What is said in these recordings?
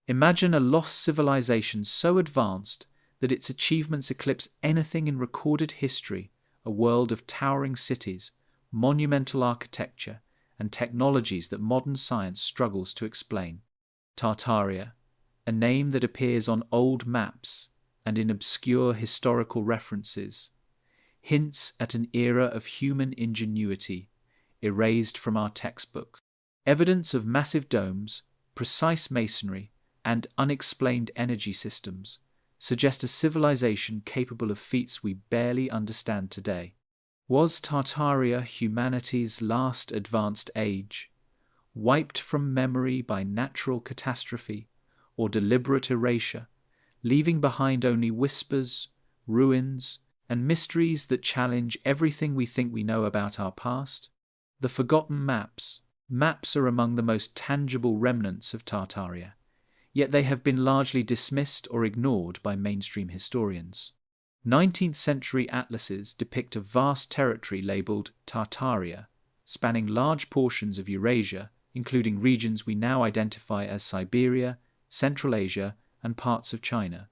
Imagine a lost civilization so advanced that its achievements eclipse anything in recorded history, a world of towering cities, monumental architecture, and technologies that modern science struggles to explain. Tartaria, a name that appears on old maps and in obscure historical references, hints at an era of human ingenuity erased from our textbooks. Evidence of massive domes, precise masonry, and unexplained energy systems suggest a civilization capable of feats we barely understand today. Was Tartaria humanity's last advanced age, wiped from memory by natural catastrophe or deliberate erasure, leaving behind only whispers, ruins, and mysteries that challenge everything we think we know about our past? The forgotten maps. Maps are among the most tangible remnants of Tartaria, yet they have been largely dismissed or ignored by mainstream historians. 19th century atlases depict a vast territory labelled Tartaria, spanning large portions of Eurasia, including regions we now identify as Siberia, Central Asia, and parts of China.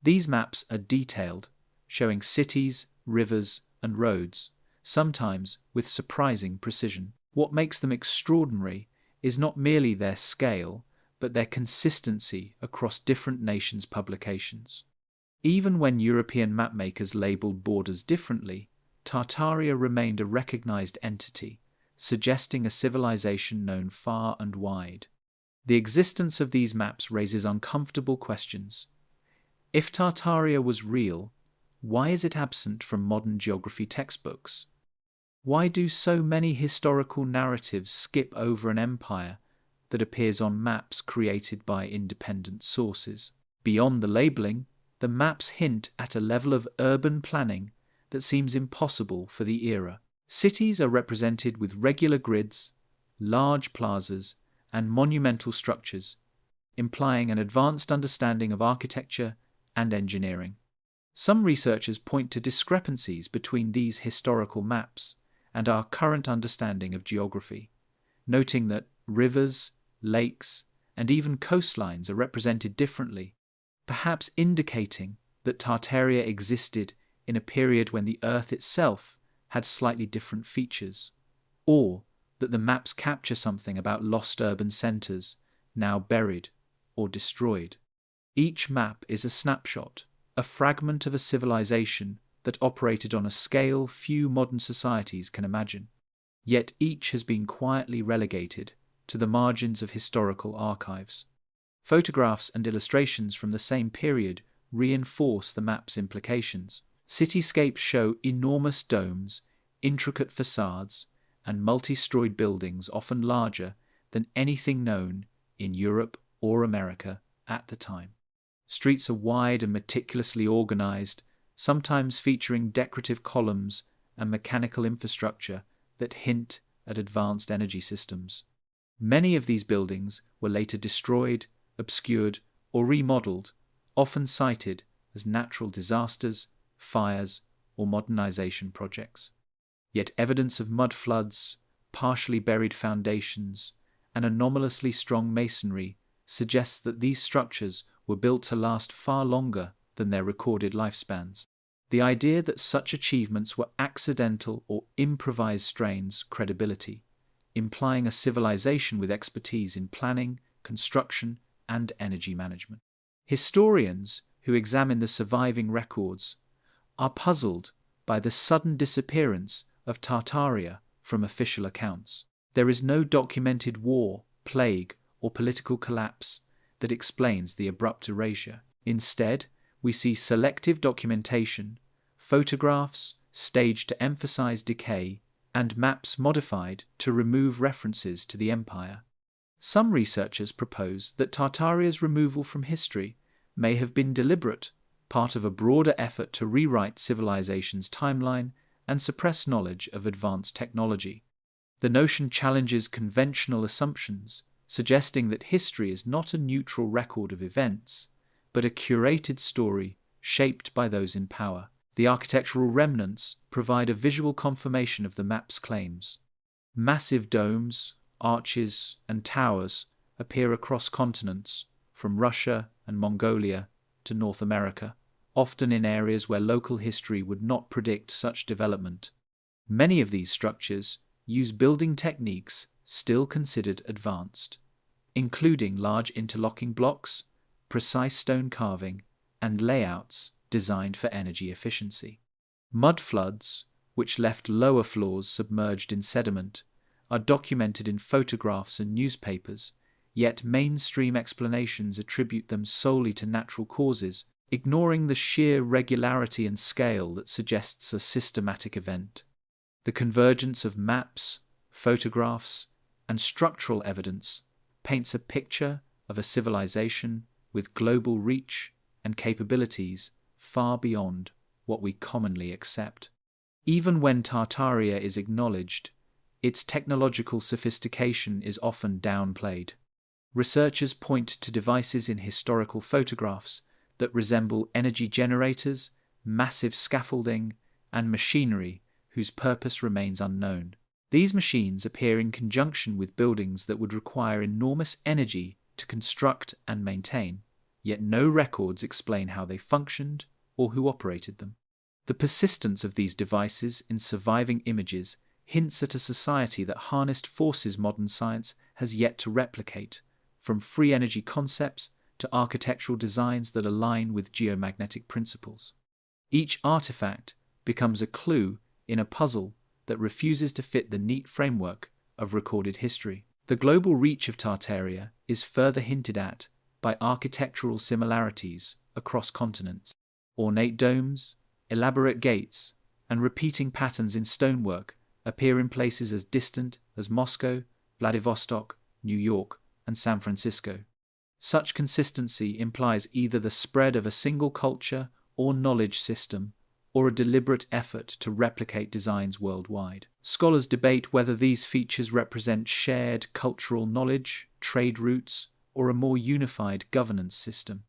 These maps are detailed, showing cities, rivers, and roads, sometimes with surprising precision. What makes them extraordinary is not merely their scale, but their consistency across different nations' publications. Even when European mapmakers labelled borders differently, Tartaria remained a recognized entity, suggesting a civilization known far and wide. The existence of these maps raises uncomfortable questions. If Tartaria was real, why is it absent from modern geography textbooks? Why do so many historical narratives skip over an empire that appears on maps created by independent sources? Beyond the labelling, the maps hint at a level of urban planning that seems impossible for the era. Cities are represented with regular grids, large plazas, and monumental structures, implying an advanced understanding of architecture and engineering. Some researchers point to discrepancies between these historical maps and our current understanding of geography, noting that rivers, lakes, and even coastlines are represented differently, perhaps indicating that Tartaria existed in a period when the Earth itself had slightly different features, or that the maps capture something about lost urban centres now buried or destroyed. Each map is a snapshot, a fragment of a civilization that operated on a scale few modern societies can imagine. Yet each has been quietly relegated to the margins of historical archives. Photographs and illustrations from the same period reinforce the map's implications. Cityscapes show enormous domes, intricate facades, and multi-storied buildings often larger than anything known in Europe or America at the time. Streets are wide and meticulously organized, sometimes featuring decorative columns and mechanical infrastructure that hint at advanced energy systems. Many of these buildings were later destroyed, obscured, or remodeled, often cited as natural disasters, fires, or modernization projects. Yet evidence of mud floods, partially buried foundations, and anomalously strong masonry suggests that these structures were built to last far longer than their recorded lifespans. The idea that such achievements were accidental or improvised strains credibility, implying a civilization with expertise in planning, construction, and energy management. Historians who examine the surviving records are puzzled by the sudden disappearance of Tartaria from official accounts. There is no documented war, plague, or political collapse that explains the abrupt erasure. Instead, we see selective documentation, photographs staged to emphasize decay, and maps modified to remove references to the empire. Some researchers propose that Tartaria's removal from history may have been deliberate, part of a broader effort to rewrite civilization's timeline and suppress knowledge of advanced technology. The notion challenges conventional assumptions, suggesting that history is not a neutral record of events, but a curated story shaped by those in power. The architectural remnants provide a visual confirmation of the map's claims. Massive domes, arches, and towers appear across continents, from Russia and Mongolia to North America, often in areas where local history would not predict such development. Many of these structures use building techniques still considered advanced, including large interlocking blocks, precise stone carving, and layouts designed for energy efficiency. Mud floods, which left lower floors submerged in sediment, are documented in photographs and newspapers, yet mainstream explanations attribute them solely to natural causes, ignoring the sheer regularity and scale that suggests a systematic event. The convergence of maps, photographs, and structural evidence paints a picture of a civilization with global reach and capabilities far beyond what we commonly accept. Even when Tartaria is acknowledged, its technological sophistication is often downplayed. Researchers point to devices in historical photographs that resemble energy generators, massive scaffolding, and machinery whose purpose remains unknown. These machines appear in conjunction with buildings that would require enormous energy to construct and maintain, yet no records explain how they functioned or who operated them. The persistence of these devices in surviving images hints at a society that harnessed forces modern science has yet to replicate, from free energy concepts to architectural designs that align with geomagnetic principles. Each artifact becomes a clue in a puzzle that refuses to fit the neat framework of recorded history. The global reach of Tartaria is further hinted at by architectural similarities across continents. Ornate domes, elaborate gates, and repeating patterns in stonework appear in places as distant as Moscow, Vladivostok, New York, and San Francisco. Such consistency implies either the spread of a single culture or knowledge system, or a deliberate effort to replicate designs worldwide. Scholars debate whether these features represent shared cultural knowledge, trade routes, or a more unified governance system.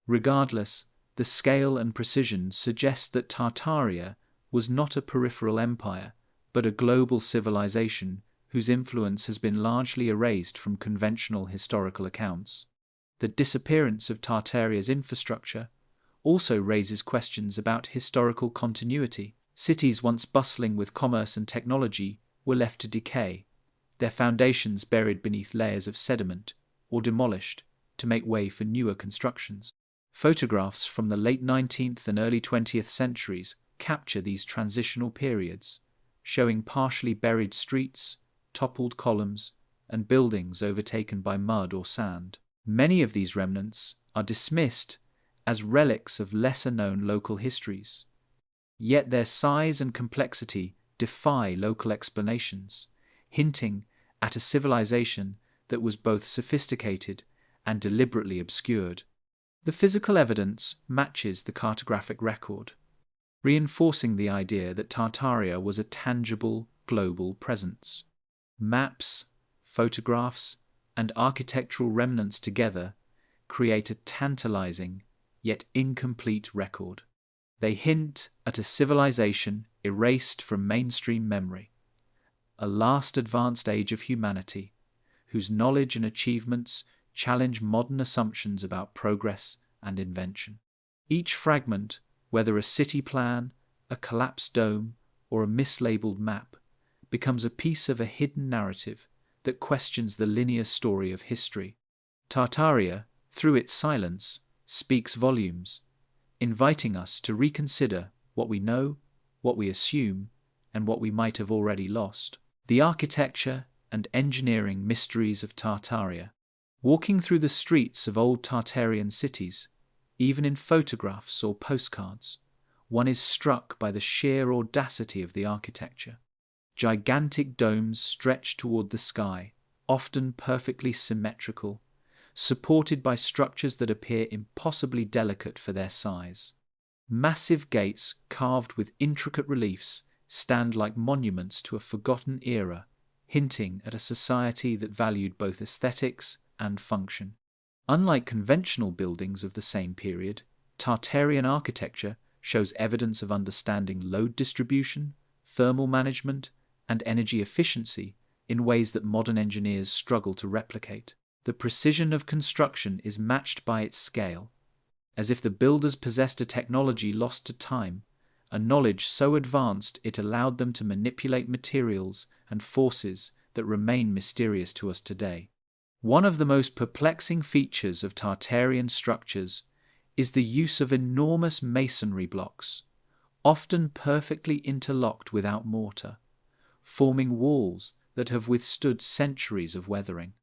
Regardless, the scale and precision suggest that Tartaria was not a peripheral empire, but a global civilization whose influence has been largely erased from conventional historical accounts. The disappearance of Tartaria's infrastructure also raises questions about historical continuity. Cities once bustling with commerce and technology were left to decay, their foundations buried beneath layers of sediment or demolished to make way for newer constructions. Photographs from the late 19th and early 20th centuries capture these transitional periods, showing partially buried streets, toppled columns, and buildings overtaken by mud or sand. Many of these remnants are dismissed as relics of lesser-known local histories, yet their size and complexity defy local explanations, hinting at a civilization that was both sophisticated and deliberately obscured. The physical evidence matches the cartographic record, reinforcing the idea that Tartaria was a tangible global presence. Maps, photographs, and architectural remnants together create a tantalizing yet incomplete record. They hint at a civilization erased from mainstream memory, a last advanced age of humanity, whose knowledge and achievements challenge modern assumptions about progress and invention. Each fragment, whether a city plan, a collapsed dome, or a mislabeled map, becomes a piece of a hidden narrative that questions the linear story of history. Tartaria, through its silence, speaks volumes, inviting us to reconsider what we know, what we assume, and what we might have already lost. The architecture and engineering mysteries of Tartaria. Walking through the streets of old Tartarian cities, even in photographs or postcards, one is struck by the sheer audacity of the architecture. Gigantic domes stretch toward the sky, often perfectly symmetrical, supported by structures that appear impossibly delicate for their size. Massive gates carved with intricate reliefs stand like monuments to a forgotten era, hinting at a society that valued both aesthetics and function. Unlike conventional buildings of the same period, Tartarian architecture shows evidence of understanding load distribution, thermal management, and energy efficiency in ways that modern engineers struggle to replicate. The precision of construction is matched by its scale, as if the builders possessed a technology lost to time, a knowledge so advanced it allowed them to manipulate materials and forces that remain mysterious to us today. One of the most perplexing features of Tartarian structures is the use of enormous masonry blocks, often perfectly interlocked without mortar, forming walls that have withstood centuries of weathering.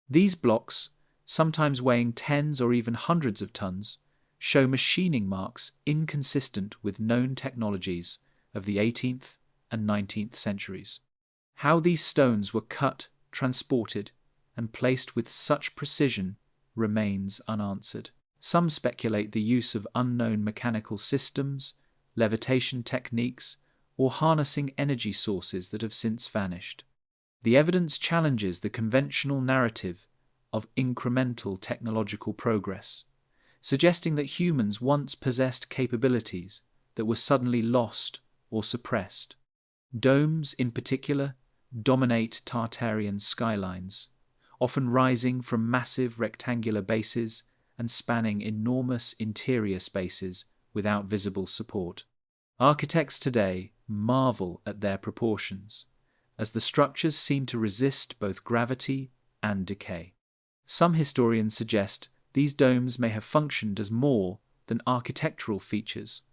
These blocks, sometimes weighing tens or even hundreds of tons, show machining marks inconsistent with known technologies of the 18th and 19th centuries. How these stones were cut, transported, and placed with such precision remains unanswered. Some speculate the use of unknown mechanical systems, levitation techniques, or harnessing energy sources that have since vanished. The evidence challenges the conventional narrative of incremental technological progress, suggesting that humans once possessed capabilities that were suddenly lost or suppressed. Domes, in particular, dominate Tartarian skylines, often rising from massive rectangular bases and spanning enormous interior spaces without visible support. Architects today marvel at their proportions, as the structures seem to resist both gravity and decay. Some historians suggest these domes may have functioned as more than architectural features,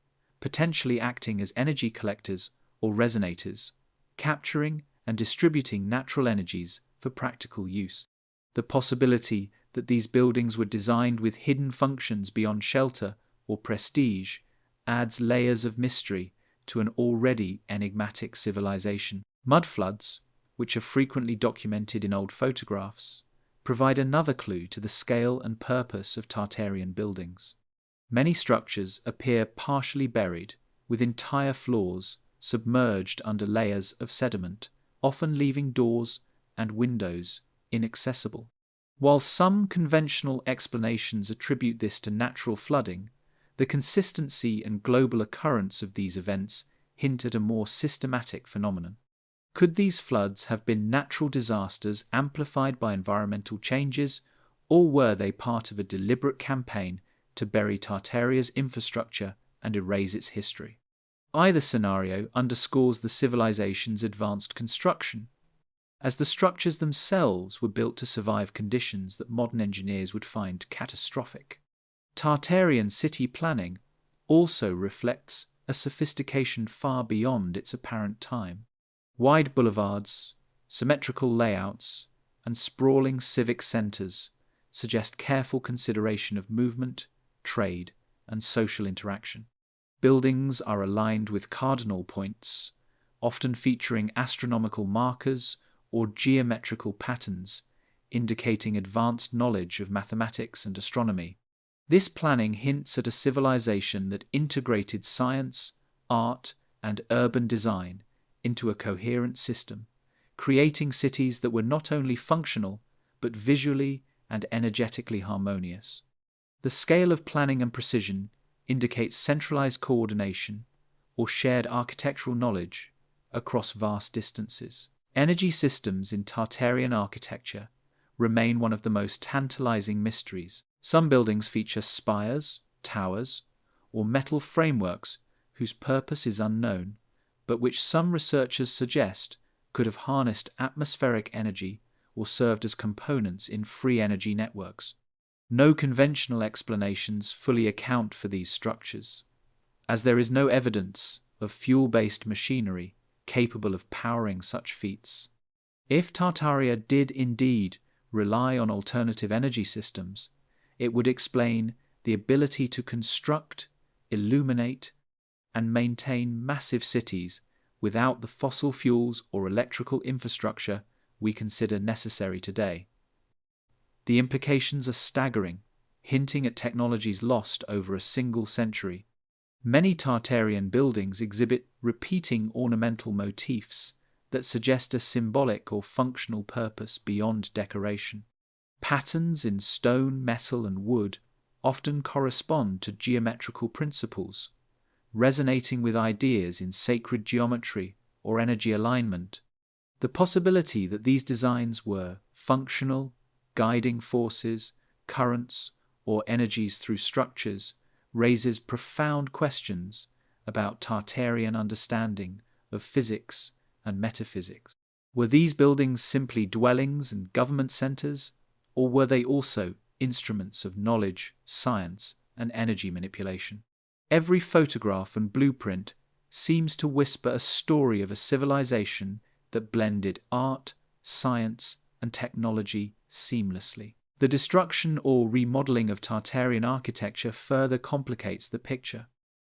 potentially acting as energy collectors or resonators, capturing and distributing natural energies for practical use. The possibility that these buildings were designed with hidden functions beyond shelter or prestige adds layers of mystery to an already enigmatic civilization. Mudfloods, which are frequently documented in old photographs, provide another clue to the scale and purpose of Tartarian buildings. Many structures appear partially buried, with entire floors submerged under layers of sediment, often leaving doors and windows inaccessible. While some conventional explanations attribute this to natural flooding, the consistency and global occurrence of these events hint at a more systematic phenomenon. Could these floods have been natural disasters amplified by environmental changes, or were they part of a deliberate campaign to bury Tartaria's infrastructure and erase its history? Either scenario underscores the civilization's advanced construction, as the structures themselves were built to survive conditions that modern engineers would find catastrophic. Tartarian city planning also reflects a sophistication far beyond its apparent time. Wide boulevards, symmetrical layouts, and sprawling civic centers suggest careful consideration of movement, trade, and social interaction. Buildings are aligned with cardinal points, often featuring astronomical markers or geometrical patterns, indicating advanced knowledge of mathematics and astronomy. This planning hints at a civilization that integrated science, art, and urban design into a coherent system, creating cities that were not only functional, but visually and energetically harmonious. The scale of planning and precision indicates centralized coordination or shared architectural knowledge across vast distances. Energy systems in Tartarian architecture remain one of the most tantalizing mysteries. Some buildings feature spires, towers, or metal frameworks whose purpose is unknown, but which some researchers suggest could have harnessed atmospheric energy or served as components in free energy networks. No conventional explanations fully account for these structures, as there is no evidence of fuel-based machinery capable of powering such feats. If Tartaria did indeed rely on alternative energy systems, it would explain the ability to construct, illuminate, and maintain massive cities without the fossil fuels or electrical infrastructure we consider necessary today. The implications are staggering, hinting at technologies lost over a single century. Many Tartarian buildings exhibit repeating ornamental motifs that suggest a symbolic or functional purpose beyond decoration. Patterns in stone, metal, and wood often correspond to geometrical principles, resonating with ideas in sacred geometry or energy alignment. The possibility that these designs were functional, guiding forces, currents, or energies through structures raises profound questions about Tartarian understanding of physics and metaphysics. Were these buildings simply dwellings and government centers, or were they also instruments of knowledge, science, and energy manipulation? Every photograph and blueprint seems to whisper a story of a civilization that blended art, science, and technology seamlessly. The destruction or remodeling of Tartarian architecture further complicates the picture.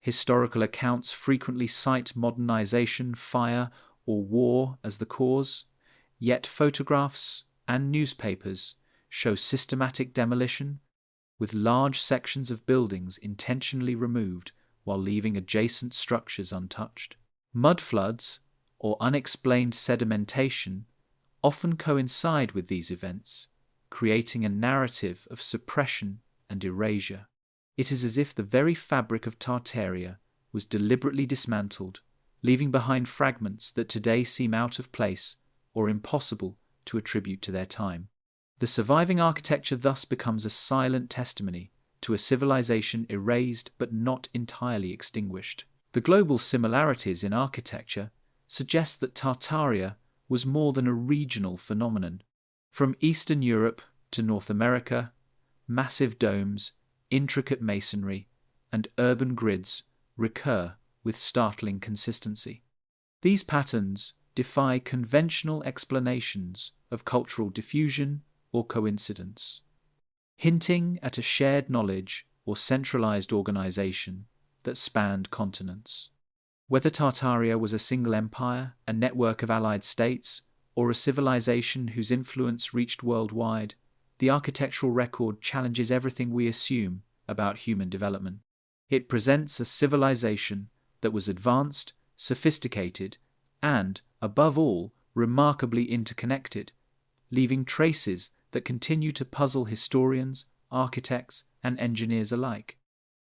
Historical accounts frequently cite modernization, fire, or war as the cause, yet photographs and newspapers show systematic demolition, with large sections of buildings intentionally removed while leaving adjacent structures untouched. Mud floods, or unexplained sedimentation, often coincide with these events, creating a narrative of suppression and erasure. It is as if the very fabric of Tartaria was deliberately dismantled, leaving behind fragments that today seem out of place or impossible to attribute to their time. The surviving architecture thus becomes a silent testimony to a civilization erased but not entirely extinguished. The global similarities in architecture suggest that Tartaria was more than a regional phenomenon. From Eastern Europe to North America, massive domes, intricate masonry, and urban grids recur with startling consistency. These patterns defy conventional explanations of cultural diffusion or coincidence, hinting at a shared knowledge or centralized organization that spanned continents. Whether Tartaria was a single empire, a network of allied states, or a civilization whose influence reached worldwide, the architectural record challenges everything we assume about human development. It presents a civilization that was advanced, sophisticated, and, above all, remarkably interconnected, leaving traces that continue to puzzle historians, architects, and engineers alike.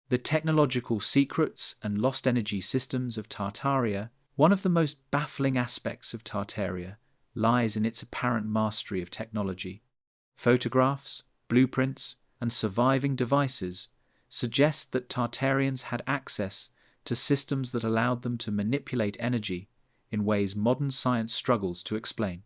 The technological secrets and lost energy systems of Tartaria, one of the most baffling aspects of Tartaria, lies in its apparent mastery of technology. Photographs, blueprints, and surviving devices suggest that Tartarians had access to systems that allowed them to manipulate energy in ways modern science struggles to explain.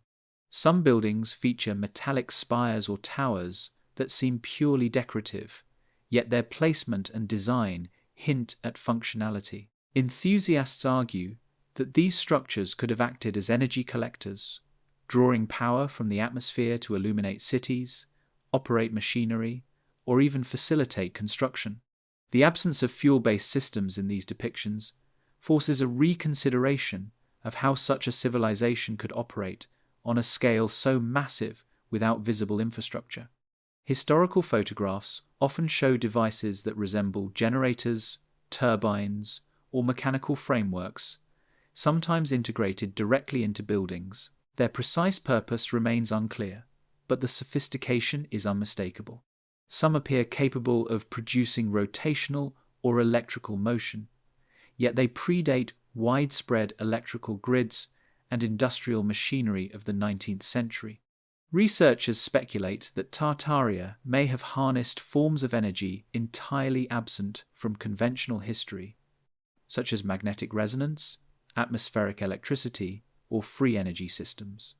Some buildings feature metallic spires or towers that seem purely decorative, yet their placement and design hint at functionality. Enthusiasts argue that these structures could have acted as energy collectors, drawing power from the atmosphere to illuminate cities, operate machinery, or even facilitate construction. The absence of fuel-based systems in these depictions forces a reconsideration of how such a civilization could operate on a scale so massive without visible infrastructure. Historical photographs often show devices that resemble generators, turbines, or mechanical frameworks, sometimes integrated directly into buildings. Their precise purpose remains unclear, but the sophistication is unmistakable. Some appear capable of producing rotational or electrical motion, yet they predate widespread electrical grids and industrial machinery of the 19th century. Researchers speculate that Tartaria may have harnessed forms of energy entirely absent from conventional history, such as magnetic resonance, atmospheric electricity, or free energy systems.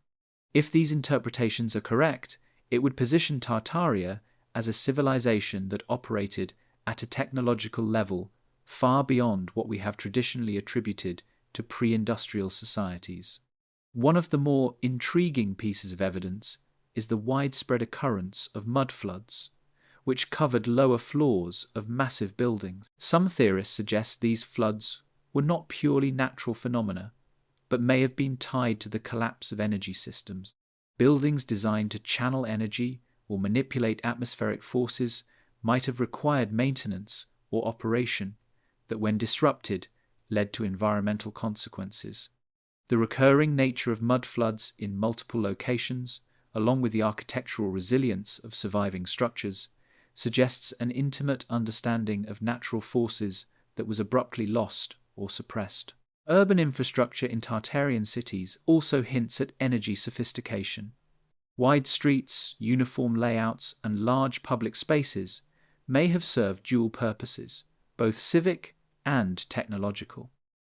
If these interpretations are correct, it would position Tartaria as a civilization that operated at a technological level far beyond what we have traditionally attributed to pre-industrial societies. One of the more intriguing pieces of evidence is the widespread occurrence of mud floods, which covered lower floors of massive buildings. Some theorists suggest these floods were not purely natural phenomena, but may have been tied to the collapse of energy systems. Buildings designed to channel energy or manipulate atmospheric forces might have required maintenance or operation that, when disrupted, led to environmental consequences. The recurring nature of mud floods in multiple locations, along with the architectural resilience of surviving structures, suggests an intimate understanding of natural forces that was abruptly lost or suppressed. Urban infrastructure in Tartarian cities also hints at energy sophistication. Wide streets, uniform layouts, and large public spaces may have served dual purposes, both civic and technological.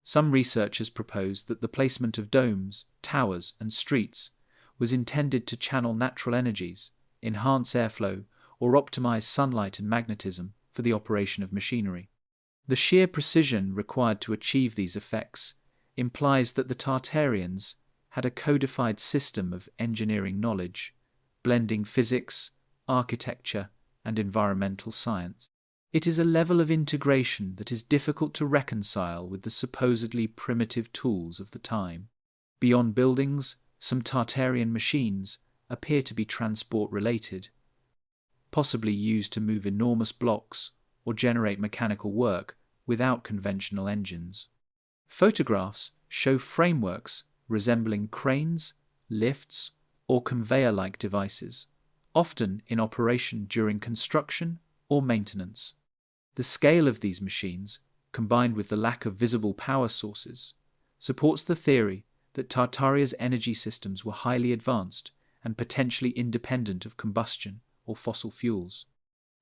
Some researchers propose that the placement of domes, towers, and streets was intended to channel natural energies, enhance airflow, or optimize sunlight and magnetism for the operation of machinery. The sheer precision required to achieve these effects implies that the Tartarians had a codified system of engineering knowledge, blending physics, architecture, and environmental science. It is a level of integration that is difficult to reconcile with the supposedly primitive tools of the time. Beyond buildings, some Tartarian machines appear to be transport-related, possibly used to move enormous blocks or generate mechanical work without conventional engines. Photographs show frameworks resembling cranes, lifts, or conveyor-like devices, often in operation during construction or maintenance. The scale of these machines, combined with the lack of visible power sources, supports the theory that Tartaria's energy systems were highly advanced and potentially independent of combustion or fossil fuels.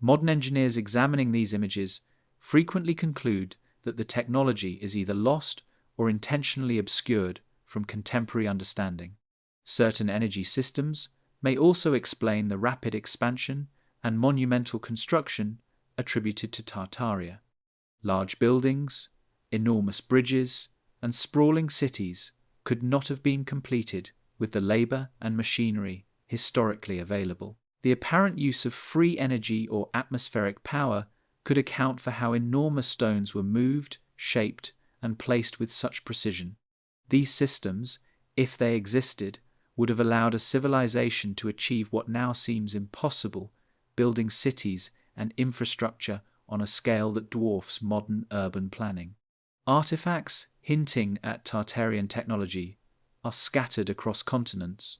Modern engineers examining these images frequently conclude that the technology is either lost or intentionally obscured from contemporary understanding. Certain energy systems may also explain the rapid expansion and monumental construction attributed to Tartaria. Large buildings, enormous bridges, and sprawling cities could not have been completed with the labor and machinery historically available. The apparent use of free energy or atmospheric power could account for how enormous stones were moved, shaped, and placed with such precision. These systems, if they existed, would have allowed a civilization to achieve what now seems impossible, building cities and infrastructure on a scale that dwarfs modern urban planning. Artifacts hinting at Tartarian technology are scattered across continents.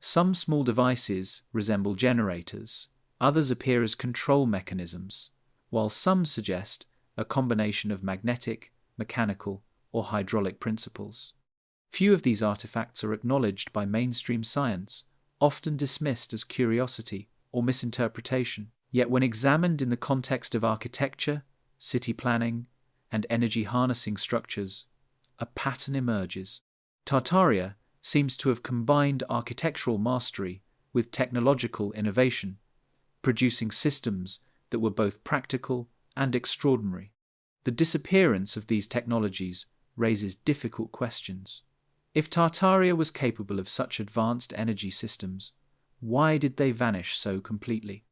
Some small devices resemble generators, others appear as control mechanisms, while some suggest a combination of magnetic, mechanical, or hydraulic principles. Few of these artifacts are acknowledged by mainstream science, often dismissed as curiosity or misinterpretation. Yet when examined in the context of architecture, city planning, and energy harnessing structures, a pattern emerges. Tartaria seems to have combined architectural mastery with technological innovation, producing systems that were both practical and extraordinary. The disappearance of these technologies raises difficult questions. If Tartaria was capable of such advanced energy systems, why did they vanish so completely?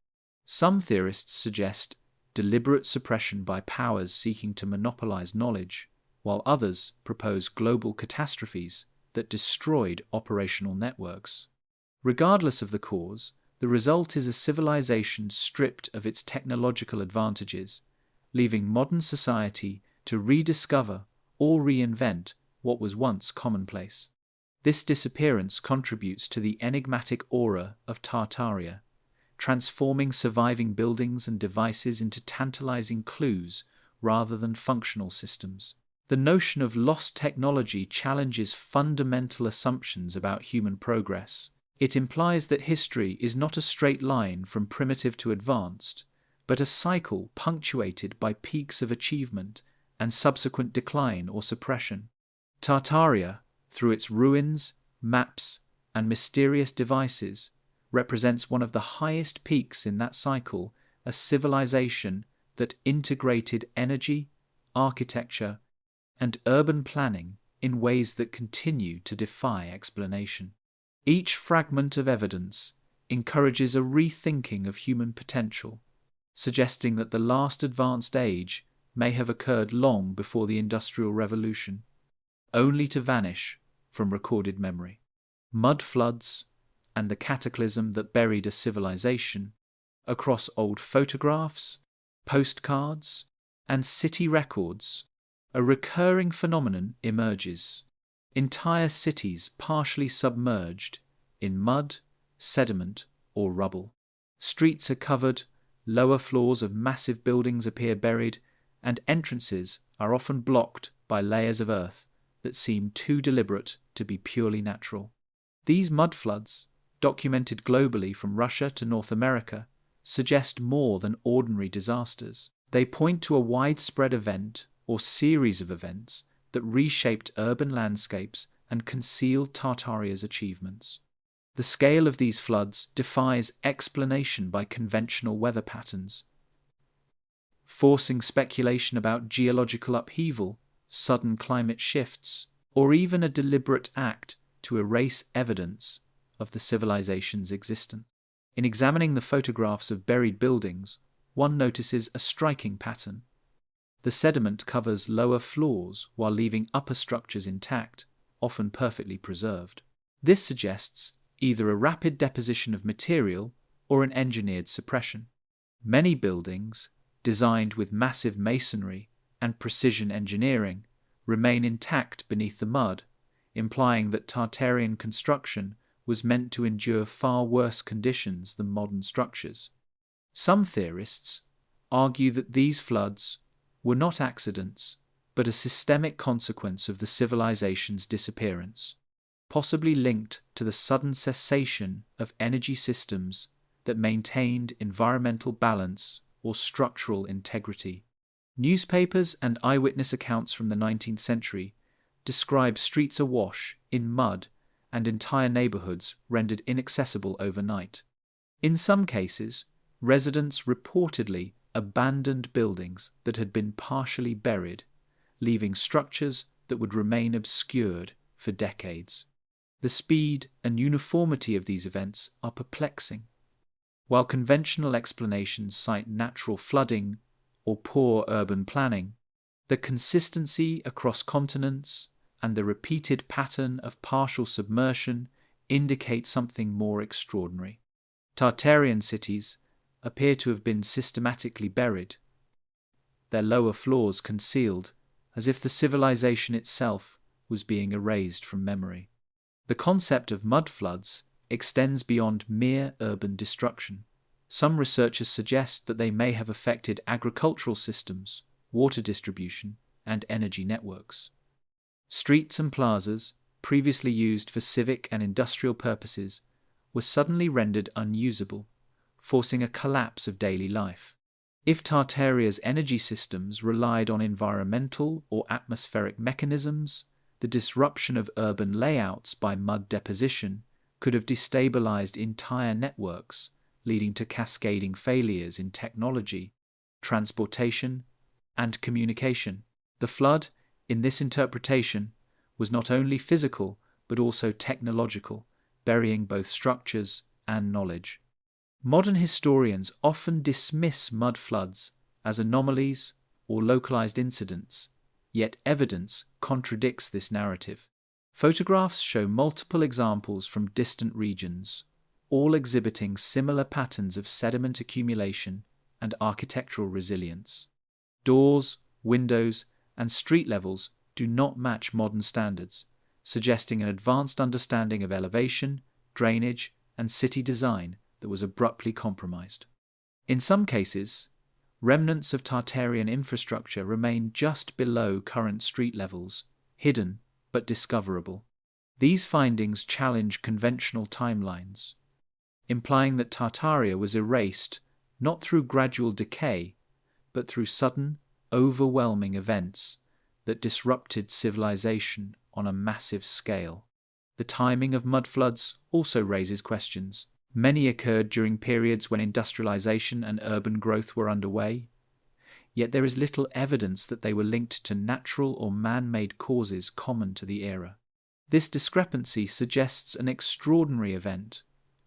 Some theorists suggest deliberate suppression by powers seeking to monopolize knowledge, while others propose global catastrophes that destroyed operational networks. Regardless of the cause, the result is a civilization stripped of its technological advantages, leaving modern society to rediscover or reinvent what was once commonplace. This disappearance contributes to the enigmatic aura of Tartaria, transforming surviving buildings and devices into tantalizing clues rather than functional systems. The notion of lost technology challenges fundamental assumptions about human progress. It implies that history is not a straight line from primitive to advanced, but a cycle punctuated by peaks of achievement and subsequent decline or suppression. Tartaria, through its ruins, maps, and mysterious devices, represents one of the highest peaks in that cycle, a civilization that integrated energy, architecture, and urban planning in ways that continue to defy explanation. Each fragment of evidence encourages a rethinking of human potential, suggesting that the last advanced age may have occurred long before the Industrial Revolution, only to vanish from recorded memory. Mud floods and the cataclysm that buried a civilization, across old photographs, postcards, and city records, a recurring phenomenon emerges. Entire cities partially submerged in mud, sediment, or rubble. Streets are covered, lower floors of massive buildings appear buried, and entrances are often blocked by layers of earth that seem too deliberate to be purely natural. These mud floods, documented globally from Russia to North America, suggest more than ordinary disasters. They point to a widespread event or series of events that reshaped urban landscapes and concealed Tartaria's achievements. The scale of these floods defies explanation by conventional weather patterns, forcing speculation about geological upheaval, sudden climate shifts, or even a deliberate act to erase evidence of the civilization's existence. In examining the photographs of buried buildings, one notices a striking pattern. The sediment covers lower floors while leaving upper structures intact, often perfectly preserved. This suggests either a rapid deposition of material or an engineered suppression. Many buildings, designed with massive masonry and precision engineering, remain intact beneath the mud, implying that Tartarian construction was meant to endure far worse conditions than modern structures. Some theorists argue that these floods were not accidents, but a systemic consequence of the civilization's disappearance, possibly linked to the sudden cessation of energy systems that maintained environmental balance or structural integrity. Newspapers and eyewitness accounts from the 19th century describe streets awash in mud and entire neighborhoods rendered inaccessible overnight. In some cases, residents reportedly abandoned buildings that had been partially buried, leaving structures that would remain obscured for decades. The speed and uniformity of these events are perplexing. While conventional explanations cite natural flooding or poor urban planning, the consistency across continents and the repeated pattern of partial submersion indicate something more extraordinary. Tartarian cities appear to have been systematically buried, their lower floors concealed, as if the civilization itself was being erased from memory. The concept of mud floods extends beyond mere urban destruction. Some researchers suggest that they may have affected agricultural systems, water distribution, and energy networks. Streets and plazas, previously used for civic and industrial purposes, were suddenly rendered unusable, forcing a collapse of daily life. If Tartaria's energy systems relied on environmental or atmospheric mechanisms, the disruption of urban layouts by mud deposition could have destabilized entire networks, leading to cascading failures in technology, transportation, and communication. The flood, in this interpretation, was not only physical but also technological, burying both structures and knowledge. Modern historians often dismiss mud floods as anomalies or localized incidents, yet evidence contradicts this narrative. Photographs show multiple examples from distant regions, all exhibiting similar patterns of sediment accumulation and architectural resilience. Doors, windows, and street levels do not match modern standards, suggesting an advanced understanding of elevation, drainage, and city design that was abruptly compromised. In some cases, remnants of Tartarian infrastructure remain just below current street levels, hidden but discoverable. These findings challenge conventional timelines, implying that Tartaria was erased not through gradual decay, but through sudden, overwhelming events that disrupted civilization on a massive scale. The timing of mudfloods also raises questions. Many occurred during periods when industrialization and urban growth were underway, yet there is little evidence that they were linked to natural or man-made causes common to the era. This discrepancy suggests an extraordinary event,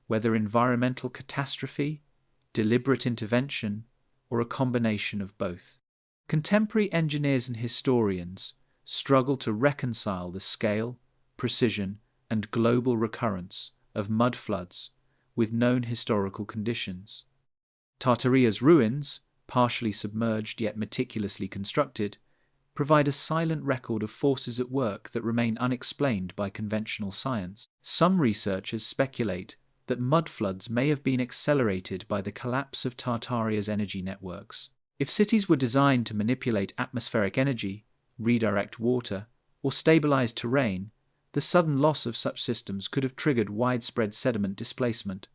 whether environmental catastrophe, deliberate intervention, or a combination of both. Contemporary engineers and historians struggle to reconcile the scale, precision, and global recurrence of mudfloods with known historical conditions. Tartaria's ruins, partially submerged yet meticulously constructed, provide a silent record of forces at work that remain unexplained by conventional science. Some researchers speculate that mudfloods may have been accelerated by the collapse of Tartaria's energy networks. If cities were designed to manipulate atmospheric energy, redirect water, or stabilize terrain, The sudden loss of such systems could have triggered widespread sediment displacement.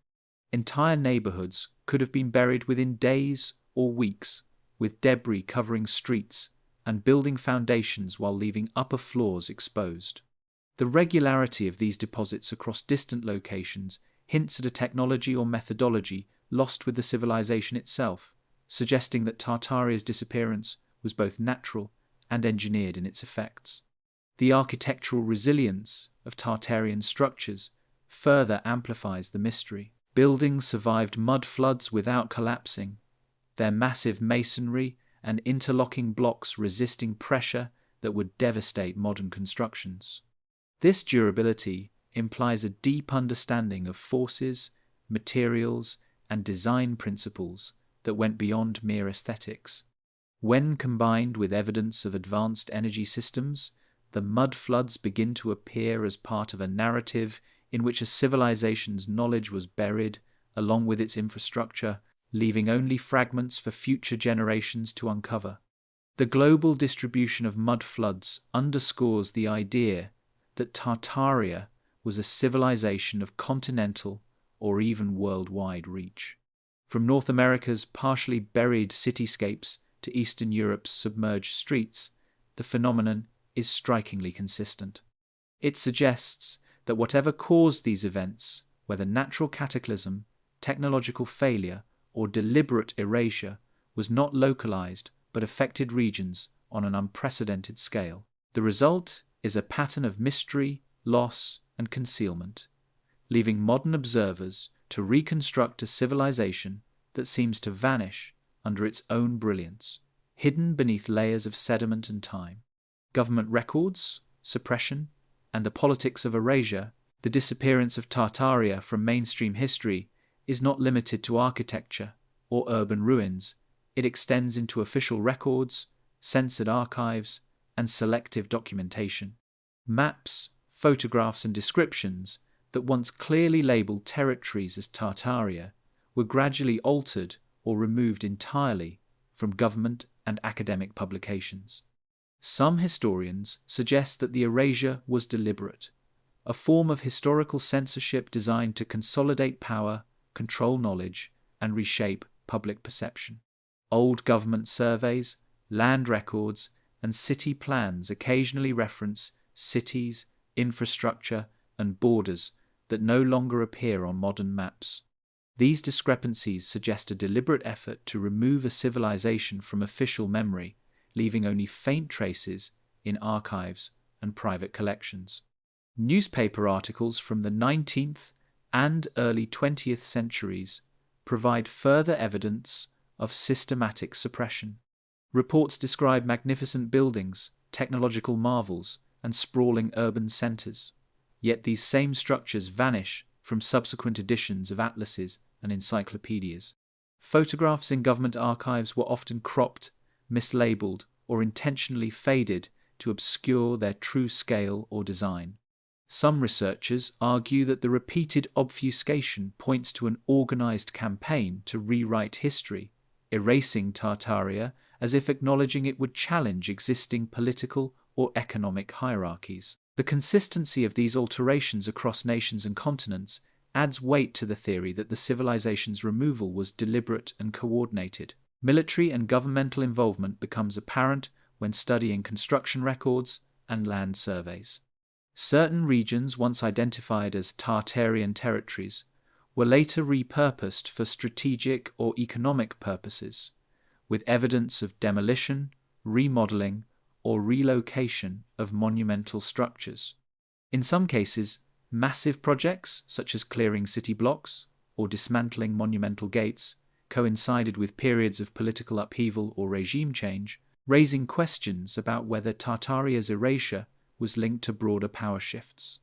Entire neighborhoods could have been buried within days or weeks, with debris covering streets and building foundations while leaving upper floors exposed. The regularity of these deposits across distant locations hints at a technology or methodology lost with the civilization itself, suggesting that Tartaria's disappearance was both natural and engineered in its effects. The architectural resilience of Tartarian structures further amplifies the mystery. Buildings survived mud floods without collapsing, their massive masonry and interlocking blocks resisting pressure that would devastate modern constructions. This durability implies a deep understanding of forces, materials, and design principles that went beyond mere aesthetics. When combined with evidence of advanced energy systems, the mud floods begin to appear as part of a narrative in which a civilization's knowledge was buried along with its infrastructure, leaving only fragments for future generations to uncover. The global distribution of mud floods underscores the idea that Tartaria was a civilization of continental or even worldwide reach. From North America's partially buried cityscapes to Eastern Europe's submerged streets, the phenomenon is strikingly consistent. It suggests that whatever caused these events, whether natural cataclysm, technological failure, or deliberate erasure, was not localized but affected regions on an unprecedented scale. The result is a pattern of mystery, loss, and concealment, leaving modern observers to reconstruct a civilization that seems to vanish under its own brilliance, hidden beneath layers of sediment and time. Government records, suppression, and the politics of erasure, the disappearance of Tartaria from mainstream history is not limited to architecture or urban ruins. It extends into official records, censored archives, and selective documentation. Maps, photographs, and descriptions that once clearly labeled territories as Tartaria were gradually altered or removed entirely from government and academic publications. Some historians suggest that the erasure was deliberate, a form of historical censorship designed to consolidate power, control knowledge, and reshape public perception. Old government surveys, land records, and city plans occasionally reference cities, infrastructure, and borders that no longer appear on modern maps. These discrepancies suggest a deliberate effort to remove a civilization from official memory, leaving only faint traces in archives and private collections. Newspaper articles from the 19th and early 20th centuries provide further evidence of systematic suppression. Reports describe magnificent buildings, technological marvels, and sprawling urban centers. Yet these same structures vanish from subsequent editions of atlases and encyclopedias. Photographs in government archives were often cropped, mislabeled, or intentionally faded to obscure their true scale or design. Some researchers argue that the repeated obfuscation points to an organized campaign to rewrite history, erasing Tartaria as if acknowledging it would challenge existing political or economic hierarchies. The consistency of these alterations across nations and continents adds weight to the theory that the civilization's removal was deliberate and coordinated. Military and governmental involvement becomes apparent when studying construction records and land surveys. Certain regions once identified as Tartarian territories were later repurposed for strategic or economic purposes, with evidence of demolition, remodeling, or relocation of monumental structures. In some cases, massive projects such as clearing city blocks or dismantling monumental gates coincided with periods of political upheaval or regime change, raising questions about whether Tartaria's erasure was linked to broader power shifts.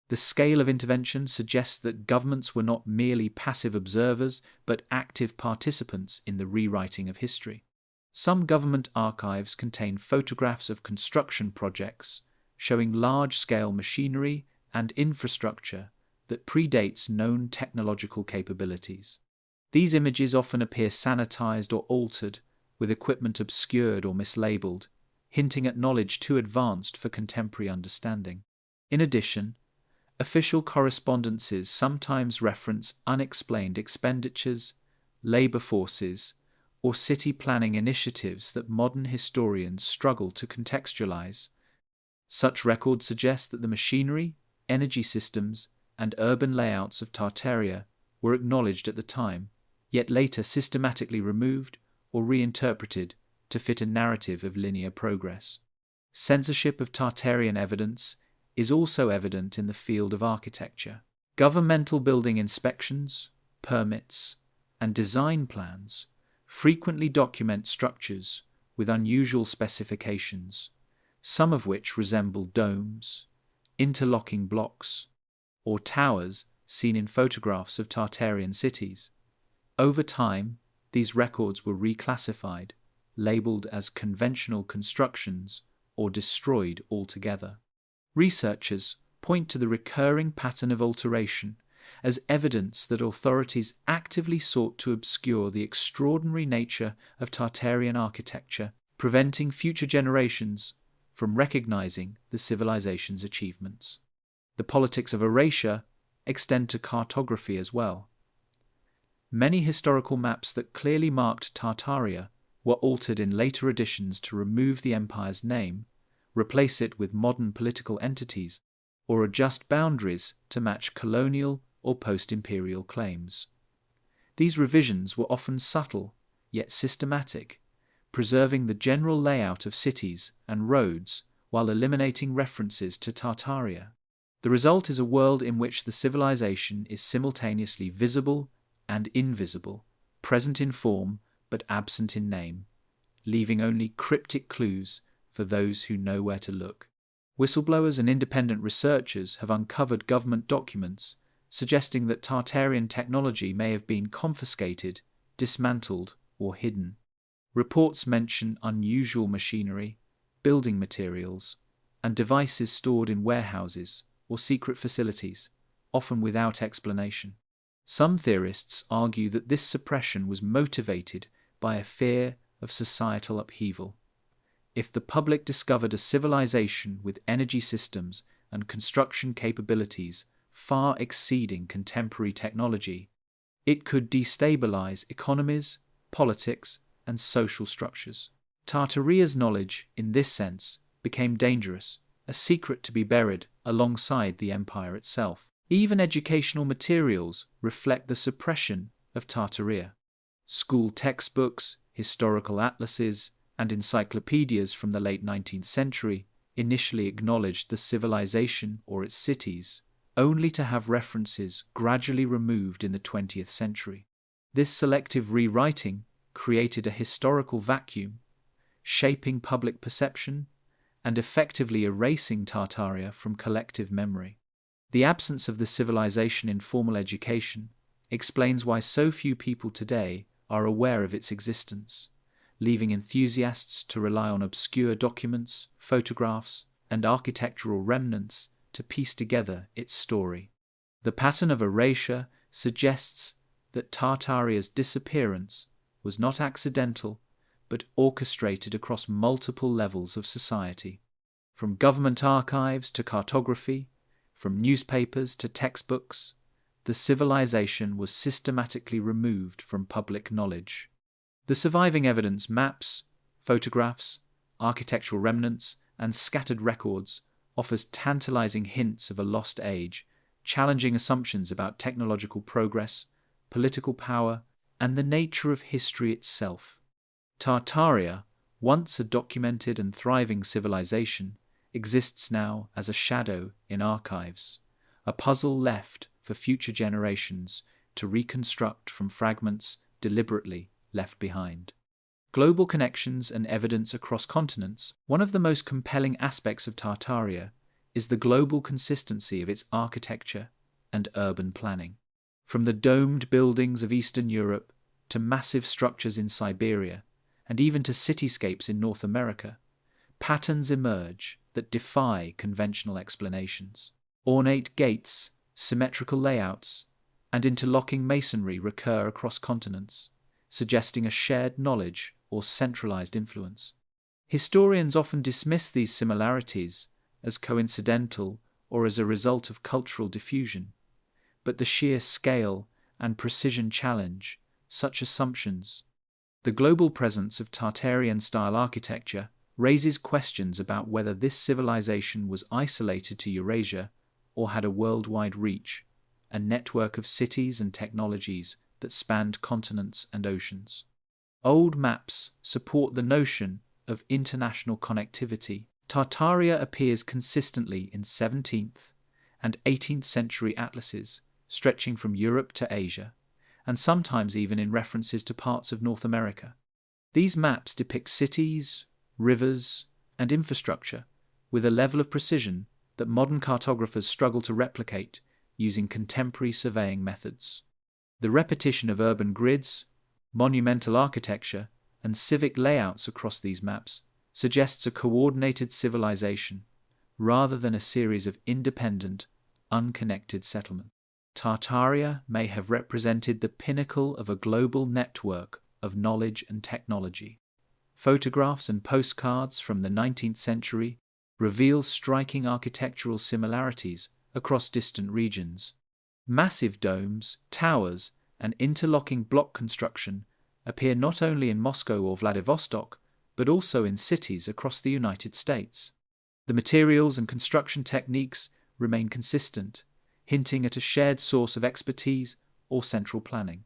The scale of intervention suggests that governments were not merely passive observers, but active participants in the rewriting of history. Some government archives contain photographs of construction projects showing large-scale machinery and infrastructure that predates known technological capabilities. These images often appear sanitized or altered, with equipment obscured or mislabeled, hinting at knowledge too advanced for contemporary understanding. In addition, official correspondences sometimes reference unexplained expenditures, labor forces, or city planning initiatives that modern historians struggle to contextualize. Such records suggest that the machinery, energy systems, and urban layouts of Tartaria were acknowledged at the time, yet later systematically removed or reinterpreted to fit a narrative of linear progress. Censorship of Tartarian evidence is also evident in the field of architecture. Governmental building inspections, permits, and design plans frequently document structures with unusual specifications, some of which resemble domes, interlocking blocks, or towers seen in photographs of Tartarian cities. Over time, these records were reclassified, labeled as conventional constructions, or destroyed altogether. Researchers point to the recurring pattern of alteration as evidence that authorities actively sought to obscure the extraordinary nature of Tartarian architecture, preventing future generations from recognizing the civilization's achievements. The politics of erasure extend to cartography as well. Many historical maps that clearly marked Tartaria were altered in later editions to remove the empire's name, replace it with modern political entities, or adjust boundaries to match colonial or post-imperial claims. These revisions were often subtle, yet systematic, preserving the general layout of cities and roads while eliminating references to Tartaria. The result is a world in which the civilization is simultaneously visible and invisible, present in form but absent in name, leaving only cryptic clues for those who know where to look. Whistleblowers and independent researchers have uncovered government documents suggesting that Tartarian technology may have been confiscated, dismantled, or hidden. Reports mention unusual machinery, building materials, and devices stored in warehouses or secret facilities, often without explanation. Some theorists argue that this suppression was motivated by a fear of societal upheaval. If the public discovered a civilization with energy systems and construction capabilities far exceeding contemporary technology, it could destabilize economies, politics, and social structures. Tartaria's knowledge, in this sense, became dangerous, a secret to be buried alongside the empire itself. Even educational materials reflect the suppression of Tartaria. School textbooks, historical atlases, and encyclopedias from the late 19th century initially acknowledged the civilization or its cities, only to have references gradually removed in the 20th century. This selective rewriting created a historical vacuum, shaping public perception and effectively erasing Tartaria from collective memory. The absence of the civilization in formal education explains why so few people today are aware of its existence, leaving enthusiasts to rely on obscure documents, photographs, and architectural remnants to piece together its story. The pattern of erasure suggests that Tartaria's disappearance was not accidental, but orchestrated across multiple levels of society. From government archives to cartography, from newspapers to textbooks, the civilization was systematically removed from public knowledge. The surviving evidence, maps, photographs, architectural remnants, and scattered records offers tantalizing hints of a lost age, challenging assumptions about technological progress, political power, and the nature of history itself. Tartaria, once a documented and thriving civilization, exists now as a shadow in archives, a puzzle left for future generations to reconstruct from fragments deliberately left behind. Global connections and evidence across continents. One of the most compelling aspects of Tartaria is the global consistency of its architecture and urban planning. From the domed buildings of Eastern Europe to massive structures in Siberia, and even to cityscapes in North America, patterns emerge that defy conventional explanations. Ornate gates, symmetrical layouts, and interlocking masonry recur across continents, suggesting a shared knowledge or centralized influence. Historians often dismiss these similarities as coincidental or as a result of cultural diffusion, but the sheer scale and precision challenge such assumptions. The global presence of Tartarian-style architecture raises questions about whether this civilization was isolated to Eurasia or had a worldwide reach, a network of cities and technologies that spanned continents and oceans. Old maps support the notion of international connectivity. Tartaria appears consistently in 17th and 18th century atlases stretching from Europe to Asia, and sometimes even in references to parts of North America. These maps depict cities, rivers, and infrastructure with a level of precision that modern cartographers struggle to replicate using contemporary surveying methods. The repetition of urban grids, monumental architecture, and civic layouts across these maps suggests a coordinated civilization rather than a series of independent, unconnected settlements. Tartaria may have represented the pinnacle of a global network of knowledge and technology. Photographs and postcards from the 19th century reveal striking architectural similarities across distant regions. Massive domes, towers, and interlocking block construction appear not only in Moscow or Vladivostok, but also in cities across the United States. The materials and construction techniques remain consistent, hinting at a shared source of expertise or central planning.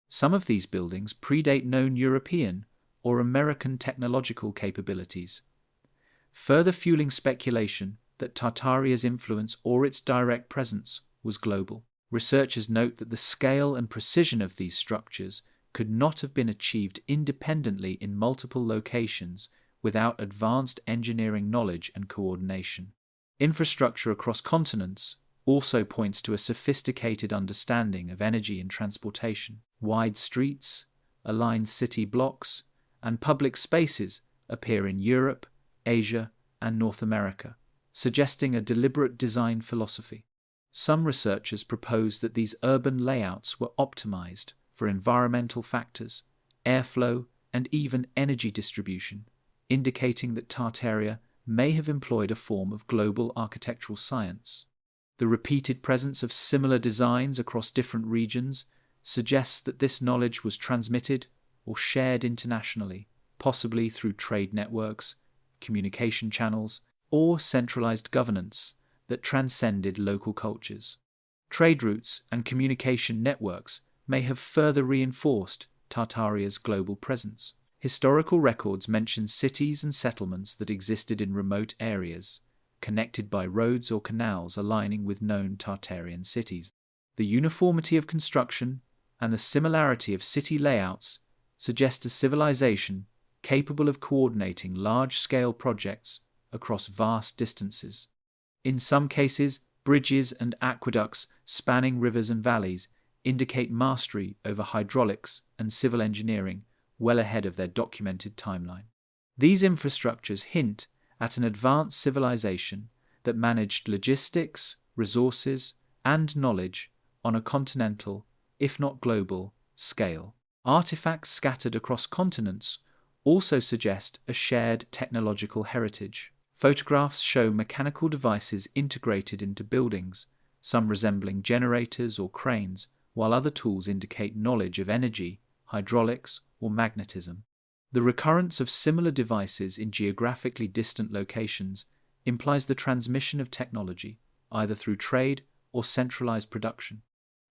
Some of these buildings predate known European or American technological capabilities, further fueling speculation that Tartaria's influence or its direct presence was global. Researchers note that the scale and precision of these structures could not have been achieved independently in multiple locations without advanced engineering knowledge and coordination. Infrastructure across continents also points to a sophisticated understanding of energy and transportation. Wide streets, aligned city blocks, and public spaces appear in Europe, Asia, and North America, suggesting a deliberate design philosophy. Some researchers propose that these urban layouts were optimized for environmental factors, airflow, and even energy distribution, indicating that Tartaria may have employed a form of global architectural science. The repeated presence of similar designs across different regions suggests that this knowledge was transmitted or shared internationally, possibly through trade networks, communication channels, or centralized governance that transcended local cultures. Trade routes and communication networks may have further reinforced Tartaria's global presence. Historical records mention cities and settlements that existed in remote areas, connected by roads or canals aligning with known Tartarian cities. The uniformity of construction and the similarity of city layouts suggest a civilization capable of coordinating large-scale projects across vast distances. In some cases, bridges and aqueducts spanning rivers and valleys indicate mastery over hydraulics and civil engineering well ahead of their documented timeline. These infrastructures hint at an advanced civilization that managed logistics, resources, and knowledge on a continental, if not global, scale. Artifacts scattered across continents also suggest a shared technological heritage. Photographs show mechanical devices integrated into buildings, some resembling generators or cranes, while other tools indicate knowledge of energy, hydraulics, or magnetism. The recurrence of similar devices in geographically distant locations implies the transmission of technology, either through trade or centralized production.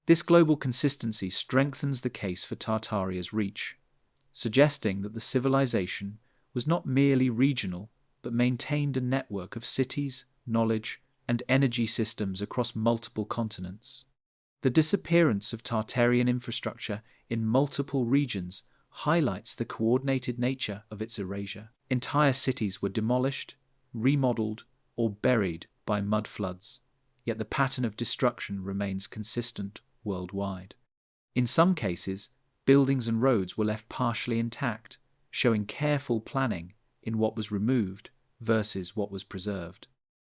This global consistency strengthens the case for Tartaria's reach, suggesting that the civilization was not merely regional, but maintained a network of cities, knowledge, and energy systems across multiple continents. The disappearance of Tartarian infrastructure in multiple regions highlights the coordinated nature of its erasure. Entire cities were demolished, remodeled, or buried by mud floods, yet the pattern of destruction remains consistent worldwide. In some cases, buildings and roads were left partially intact, showing careful planning in what was removed versus what was preserved.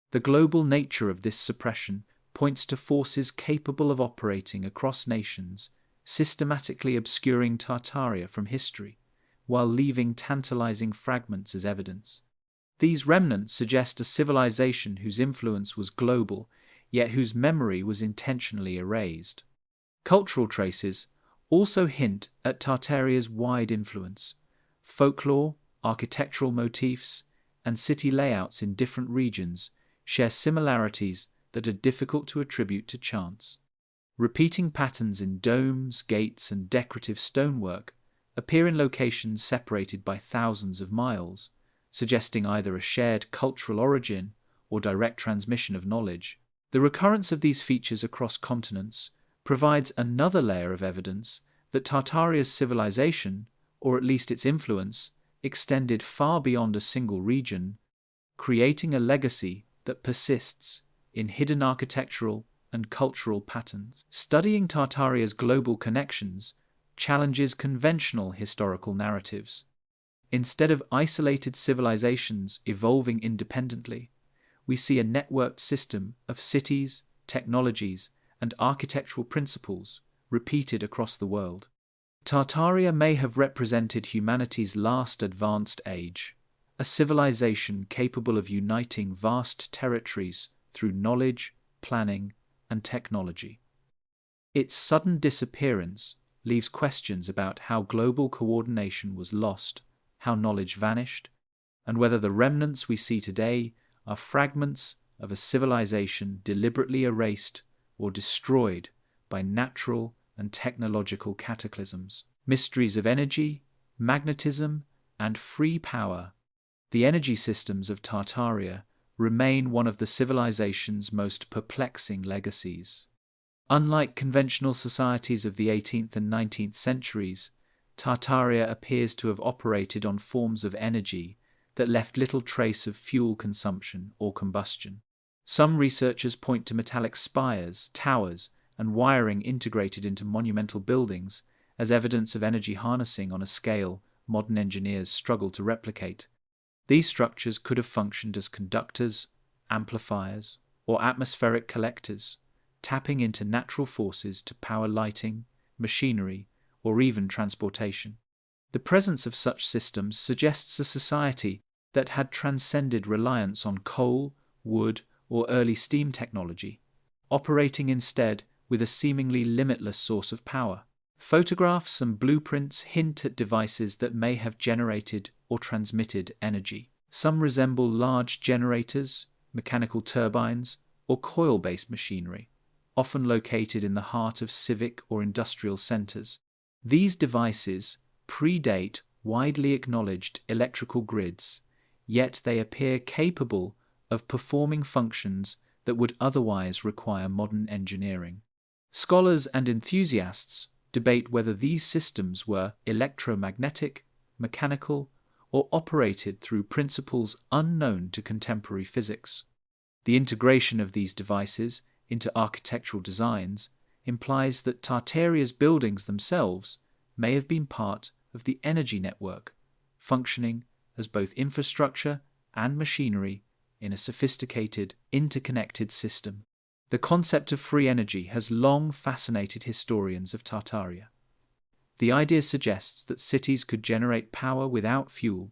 The global nature of this suppression points to forces capable of operating across nations, systematically obscuring Tartaria from history, while leaving tantalizing fragments as evidence. These remnants suggest a civilization whose influence was global, yet whose memory was intentionally erased. Cultural traces also hint at Tartaria's wide influence. Folklore, architectural motifs, and city layouts in different regions share similarities that are difficult to attribute to chance. Repeating patterns in domes, gates, and decorative stonework appear in locations separated by thousands of miles, suggesting either a shared cultural origin or direct transmission of knowledge. The recurrence of these features across continents provides another layer of evidence that Tartaria's civilization, or at least its influence, extended far beyond a single region, creating a legacy that persists in hidden architectural and cultural patterns. Studying Tartaria's global connections challenges conventional historical narratives. Instead of isolated civilizations evolving independently, we see a networked system of cities, technologies, and architectural principles repeated across the world. Tartaria may have represented humanity's last advanced age, a civilization capable of uniting vast territories through knowledge, planning, and technology. Its sudden disappearance leaves questions about how global coordination was lost, how knowledge vanished, and whether the remnants we see today are fragments of a civilization deliberately erased or destroyed by natural and technological cataclysms. Mysteries of energy, magnetism, and free power. The energy systems of Tartaria remain one of the civilization's most perplexing legacies. Unlike conventional societies of the 18th and 19th centuries, Tartaria appears to have operated on forms of energy that left little trace of fuel consumption or combustion. Some researchers point to metallic spires, towers, and wiring integrated into monumental buildings as evidence of energy harnessing on a scale modern engineers struggle to replicate. These structures could have functioned as conductors, amplifiers, or atmospheric collectors, tapping into natural forces to power lighting, machinery, or even transportation. The presence of such systems suggests a society that had transcended reliance on coal, wood, or early steam technology, operating instead with a seemingly limitless source of power. Photographs and blueprints hint at devices that may have generated or transmitted energy. Some resemble large generators, mechanical turbines, or coil-based machinery, often located in the heart of civic or industrial centers. These devices predate widely acknowledged electrical grids, yet they appear capable of performing functions that would otherwise require modern engineering. Scholars and enthusiasts debate whether these systems were electromagnetic, mechanical, or operated through principles unknown to contemporary physics. The integration of these devices into architectural designs implies that Tartaria's buildings themselves may have been part of the energy network, functioning as both infrastructure and machinery in a sophisticated, interconnected system. The concept of free energy has long fascinated historians of Tartaria. The idea suggests that cities could generate power without fuel,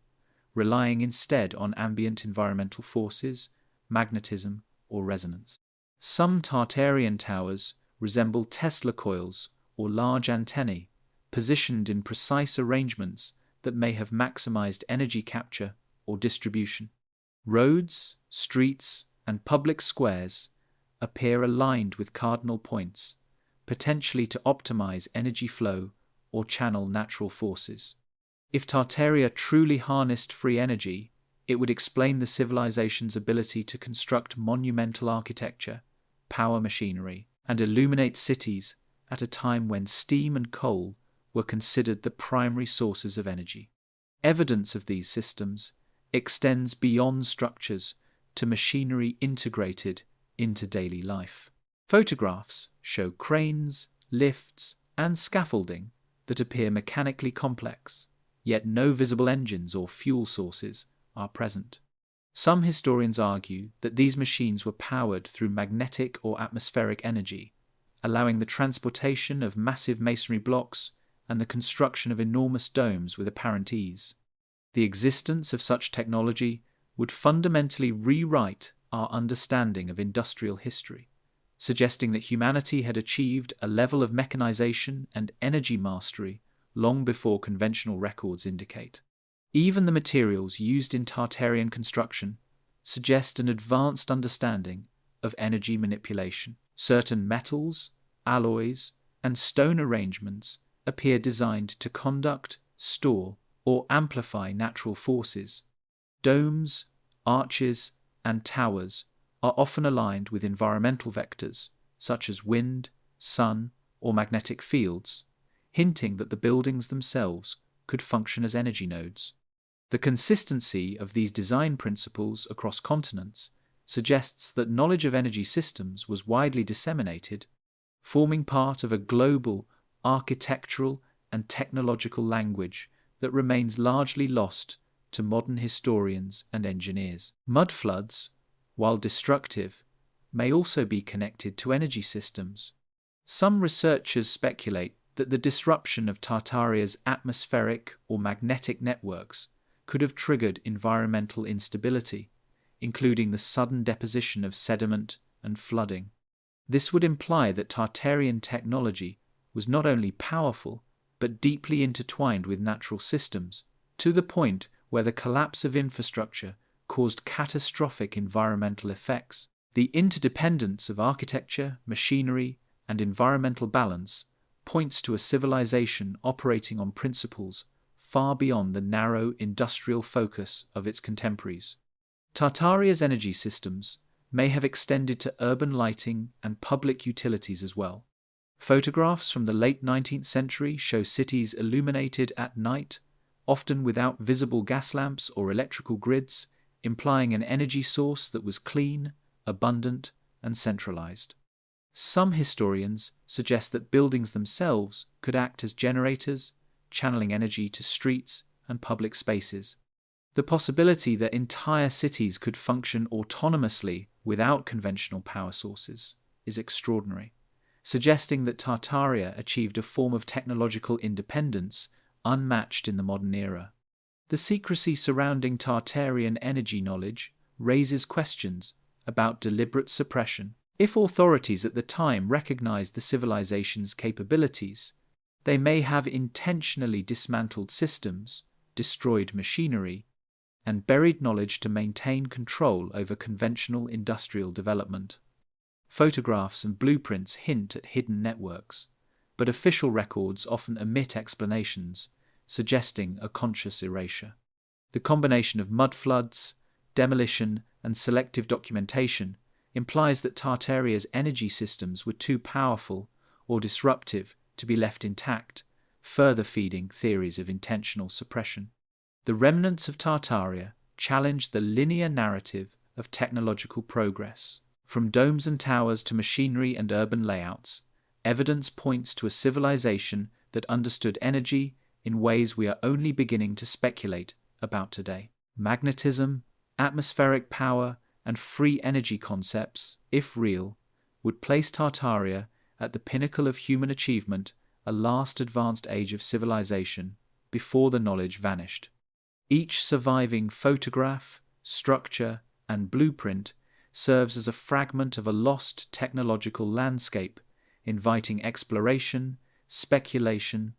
relying instead on ambient environmental forces, magnetism, or resonance. Some Tartarian towers resemble Tesla coils or large antennae, positioned in precise arrangements that may have maximized energy capture or distribution. Roads, streets, and public squares appear aligned with cardinal points, potentially to optimize energy flow or channel natural forces. If Tartaria truly harnessed free energy, it would explain the civilization's ability to construct monumental architecture, power machinery, and illuminate cities at a time when steam and coal were considered the primary sources of energy. Evidence of these systems extends beyond structures to machinery integrated into daily life. Photographs show cranes, lifts, and scaffolding that appear mechanically complex, yet no visible engines or fuel sources are present. Some historians argue that these machines were powered through magnetic or atmospheric energy, allowing the transportation of massive masonry blocks and the construction of enormous domes with apparent ease. The existence of such technology would fundamentally rewrite our understanding of industrial history, suggesting that humanity had achieved a level of mechanization and energy mastery long before conventional records indicate. Even the materials used in Tartarian construction suggest an advanced understanding of energy manipulation. Certain metals, alloys, and stone arrangements appear designed to conduct, store, or amplify natural forces. Domes, arches, and towers are often aligned with environmental vectors, such as wind, sun, or magnetic fields, hinting that the buildings themselves could function as energy nodes. The consistency of these design principles across continents suggests that knowledge of energy systems was widely disseminated, forming part of a global architectural and technological language that remains largely lost to modern historians and engineers. Mud floods, while destructive, may also be connected to energy systems. Some researchers speculate that the disruption of Tartaria's atmospheric or magnetic networks could have triggered environmental instability, including the sudden deposition of sediment and flooding. This would imply that Tartarian technology was not only powerful, but deeply intertwined with natural systems, to the point where the collapse of infrastructure caused catastrophic environmental effects. The interdependence of architecture, machinery, and environmental balance points to a civilization operating on principles far beyond the narrow industrial focus of its contemporaries. Tartaria's energy systems may have extended to urban lighting and public utilities as well. Photographs from the late 19th century show cities illuminated at night, often without visible gas lamps or electrical grids, implying an energy source that was clean, abundant, and centralized. Some historians suggest that buildings themselves could act as generators, channeling energy to streets and public spaces. The possibility that entire cities could function autonomously without conventional power sources is extraordinary, suggesting that Tartaria achieved a form of technological independence unmatched in the modern era. The secrecy surrounding Tartarian energy knowledge raises questions about deliberate suppression. If authorities at the time recognized the civilization's capabilities, they may have intentionally dismantled systems, destroyed machinery, and buried knowledge to maintain control over conventional industrial development. Photographs and blueprints hint at hidden networks, but official records often omit explanations, suggesting a conscious erasure. The combination of mud floods, demolition, and selective documentation implies that Tartaria's energy systems were too powerful or disruptive to be left intact, further feeding theories of intentional suppression. The remnants of Tartaria challenge the linear narrative of technological progress. From domes and towers to machinery and urban layouts, evidence points to a civilization that understood energy in ways we are only beginning to speculate about today. Magnetism, atmospheric power, and free energy concepts, if real, would place Tartaria at the pinnacle of human achievement, a last advanced age of civilization, before the knowledge vanished. Each surviving photograph, structure, and blueprint serves as a fragment of a lost technological landscape, inviting exploration, speculation,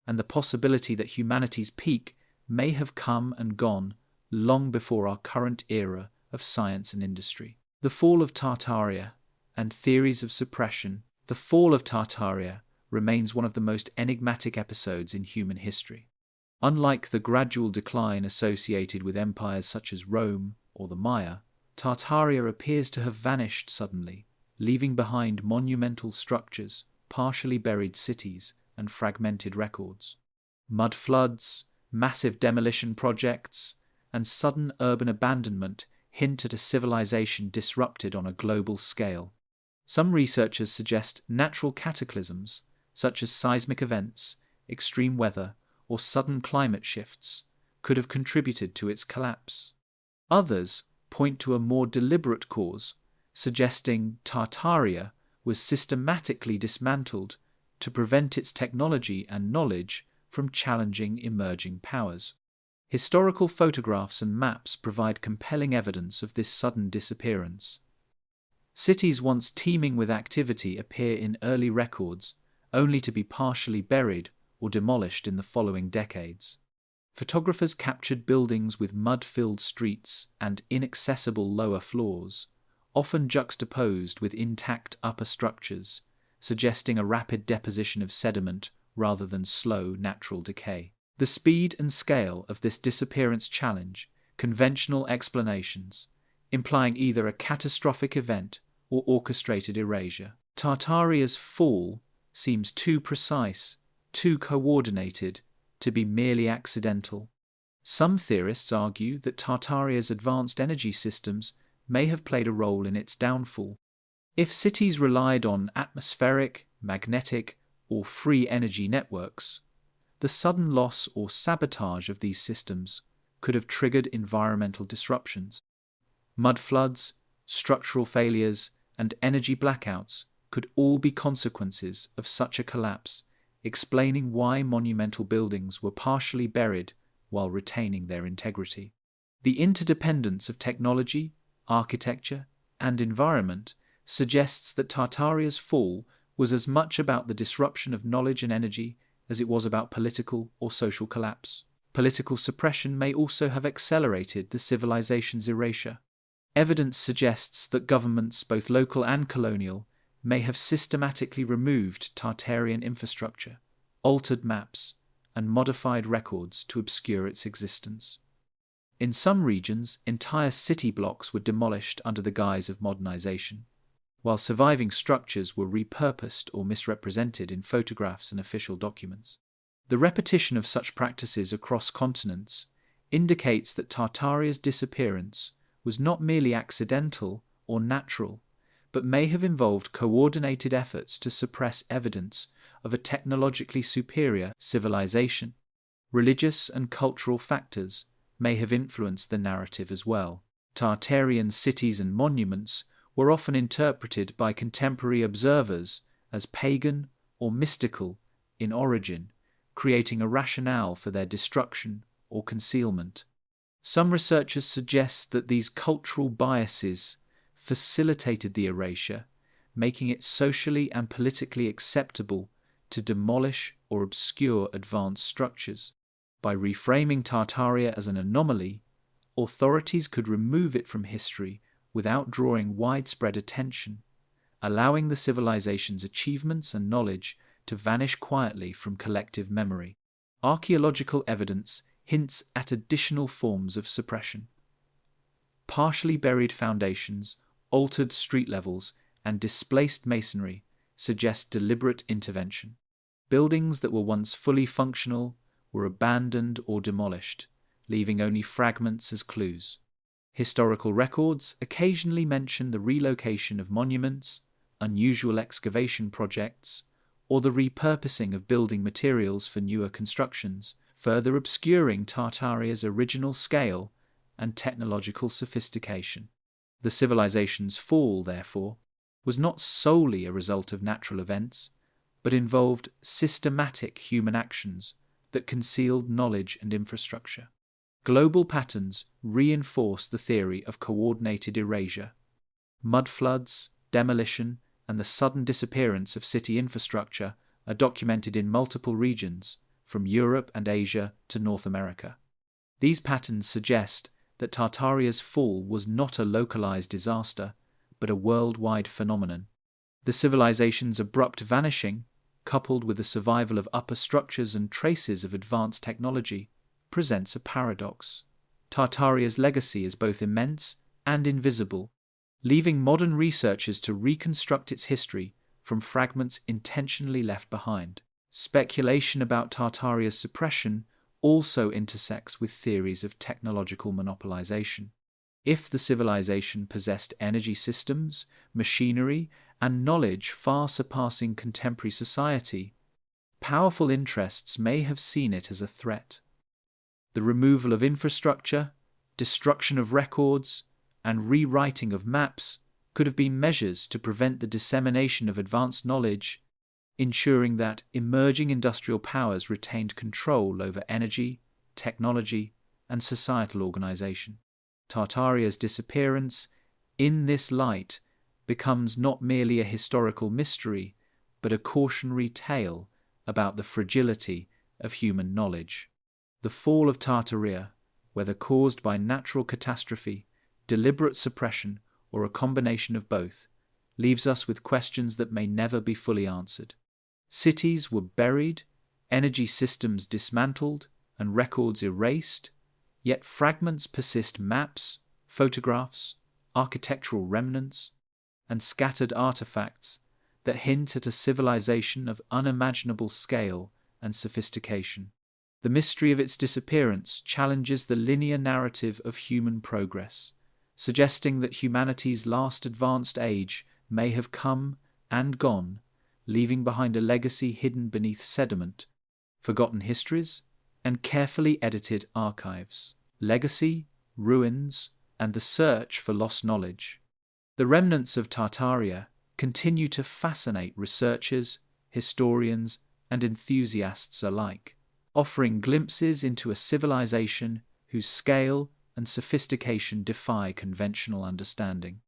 and the possibility that humanity's peak may have come and gone long before our current era of science and industry. The fall of Tartaria and theories of suppression. The fall of Tartaria remains one of the most enigmatic episodes in human history. Unlike the gradual decline associated with empires such as Rome or the Maya, Tartaria appears to have vanished suddenly, leaving behind monumental structures, partially buried cities, and fragmented records. Mud floods, massive demolition projects, and sudden urban abandonment hint at a civilization disrupted on a global scale. Some researchers suggest natural cataclysms, such as seismic events, extreme weather, or sudden climate shifts, could have contributed to its collapse. Others point to a more deliberate cause, suggesting Tartaria was systematically dismantled to prevent its technology and knowledge from challenging emerging powers. Historical photographs and maps provide compelling evidence of this sudden disappearance. Cities once teeming with activity appear in early records, only to be partially buried or demolished in the following decades. Photographers captured buildings with mud-filled streets and inaccessible lower floors, often juxtaposed with intact upper structures, suggesting a rapid deposition of sediment rather than slow natural decay. The speed and scale of this disappearance challenge conventional explanations, implying either a catastrophic event or orchestrated erasure. Tartaria's fall seems too precise, too coordinated, to be merely accidental. Some theorists argue that Tartaria's advanced energy systems may have played a role in its downfall. If cities relied on atmospheric, magnetic, or free energy networks, the sudden loss or sabotage of these systems could have triggered environmental disruptions. Mud floods, structural failures, and energy blackouts could all be consequences of such a collapse, explaining why monumental buildings were partially buried while retaining their integrity. The interdependence of technology, architecture, and environment suggests that Tartaria's fall was as much about the disruption of knowledge and energy as it was about political or social collapse. Political suppression may also have accelerated the civilization's erasure. Evidence suggests that governments, both local and colonial, may have systematically removed Tartarian infrastructure, altered maps, and modified records to obscure its existence. In some regions, entire city blocks were demolished under the guise of modernization, while surviving structures were repurposed or misrepresented in photographs and official documents. The repetition of such practices across continents indicates that Tartaria's disappearance was not merely accidental or natural, but may have involved coordinated efforts to suppress evidence of a technologically superior civilization. Religious and cultural factors may have influenced the narrative as well. Tartarian cities and monuments were often interpreted by contemporary observers as pagan or mystical in origin, creating a rationale for their destruction or concealment. Some researchers suggest that these cultural biases facilitated the erasure, making it socially and politically acceptable to demolish or obscure advanced structures. By reframing Tartaria as an anomaly, authorities could remove it from history without drawing widespread attention, allowing the civilization's achievements and knowledge to vanish quietly from collective memory. Archaeological evidence hints at additional forms of suppression. Partially buried foundations, altered street levels, and displaced masonry suggest deliberate intervention. Buildings that were once fully functional were abandoned or demolished, leaving only fragments as clues. Historical records occasionally mention the relocation of monuments, unusual excavation projects, or the repurposing of building materials for newer constructions, further obscuring Tartaria's original scale and technological sophistication. The civilization's fall, therefore, was not solely a result of natural events, but involved systematic human actions that concealed knowledge and infrastructure. Global patterns reinforce the theory of coordinated erasure. Mud floods, demolition, and the sudden disappearance of city infrastructure are documented in multiple regions, from Europe and Asia to North America. These patterns suggest that Tartaria's fall was not a localized disaster, but a worldwide phenomenon. The civilization's abrupt vanishing, coupled with the survival of upper structures and traces of advanced technology, presents a paradox. Tartaria's legacy is both immense and invisible, leaving modern researchers to reconstruct its history from fragments intentionally left behind. Speculation about Tartaria's suppression also intersects with theories of technological monopolization. If the civilization possessed energy systems, machinery, and knowledge far surpassing contemporary society, powerful interests may have seen it as a threat. The removal of infrastructure, destruction of records, and rewriting of maps could have been measures to prevent the dissemination of advanced knowledge, ensuring that emerging industrial powers retained control over energy, technology, and societal organization. Tartaria's disappearance, in this light, becomes not merely a historical mystery, but a cautionary tale about the fragility of human knowledge. The fall of Tartaria, whether caused by natural catastrophe, deliberate suppression, or a combination of both, leaves us with questions that may never be fully answered. Cities were buried, energy systems dismantled, and records erased, yet fragments persist: maps, photographs, architectural remnants, and scattered artifacts that hint at a civilization of unimaginable scale and sophistication. The mystery of its disappearance challenges the linear narrative of human progress, suggesting that humanity's last advanced age may have come and gone, leaving behind a legacy hidden beneath sediment, forgotten histories, and carefully edited archives. Legacy, ruins, and the search for lost knowledge. The remnants of Tartaria continue to fascinate researchers, historians, and enthusiasts alike, offering glimpses into a civilization whose scale and sophistication defy conventional understanding.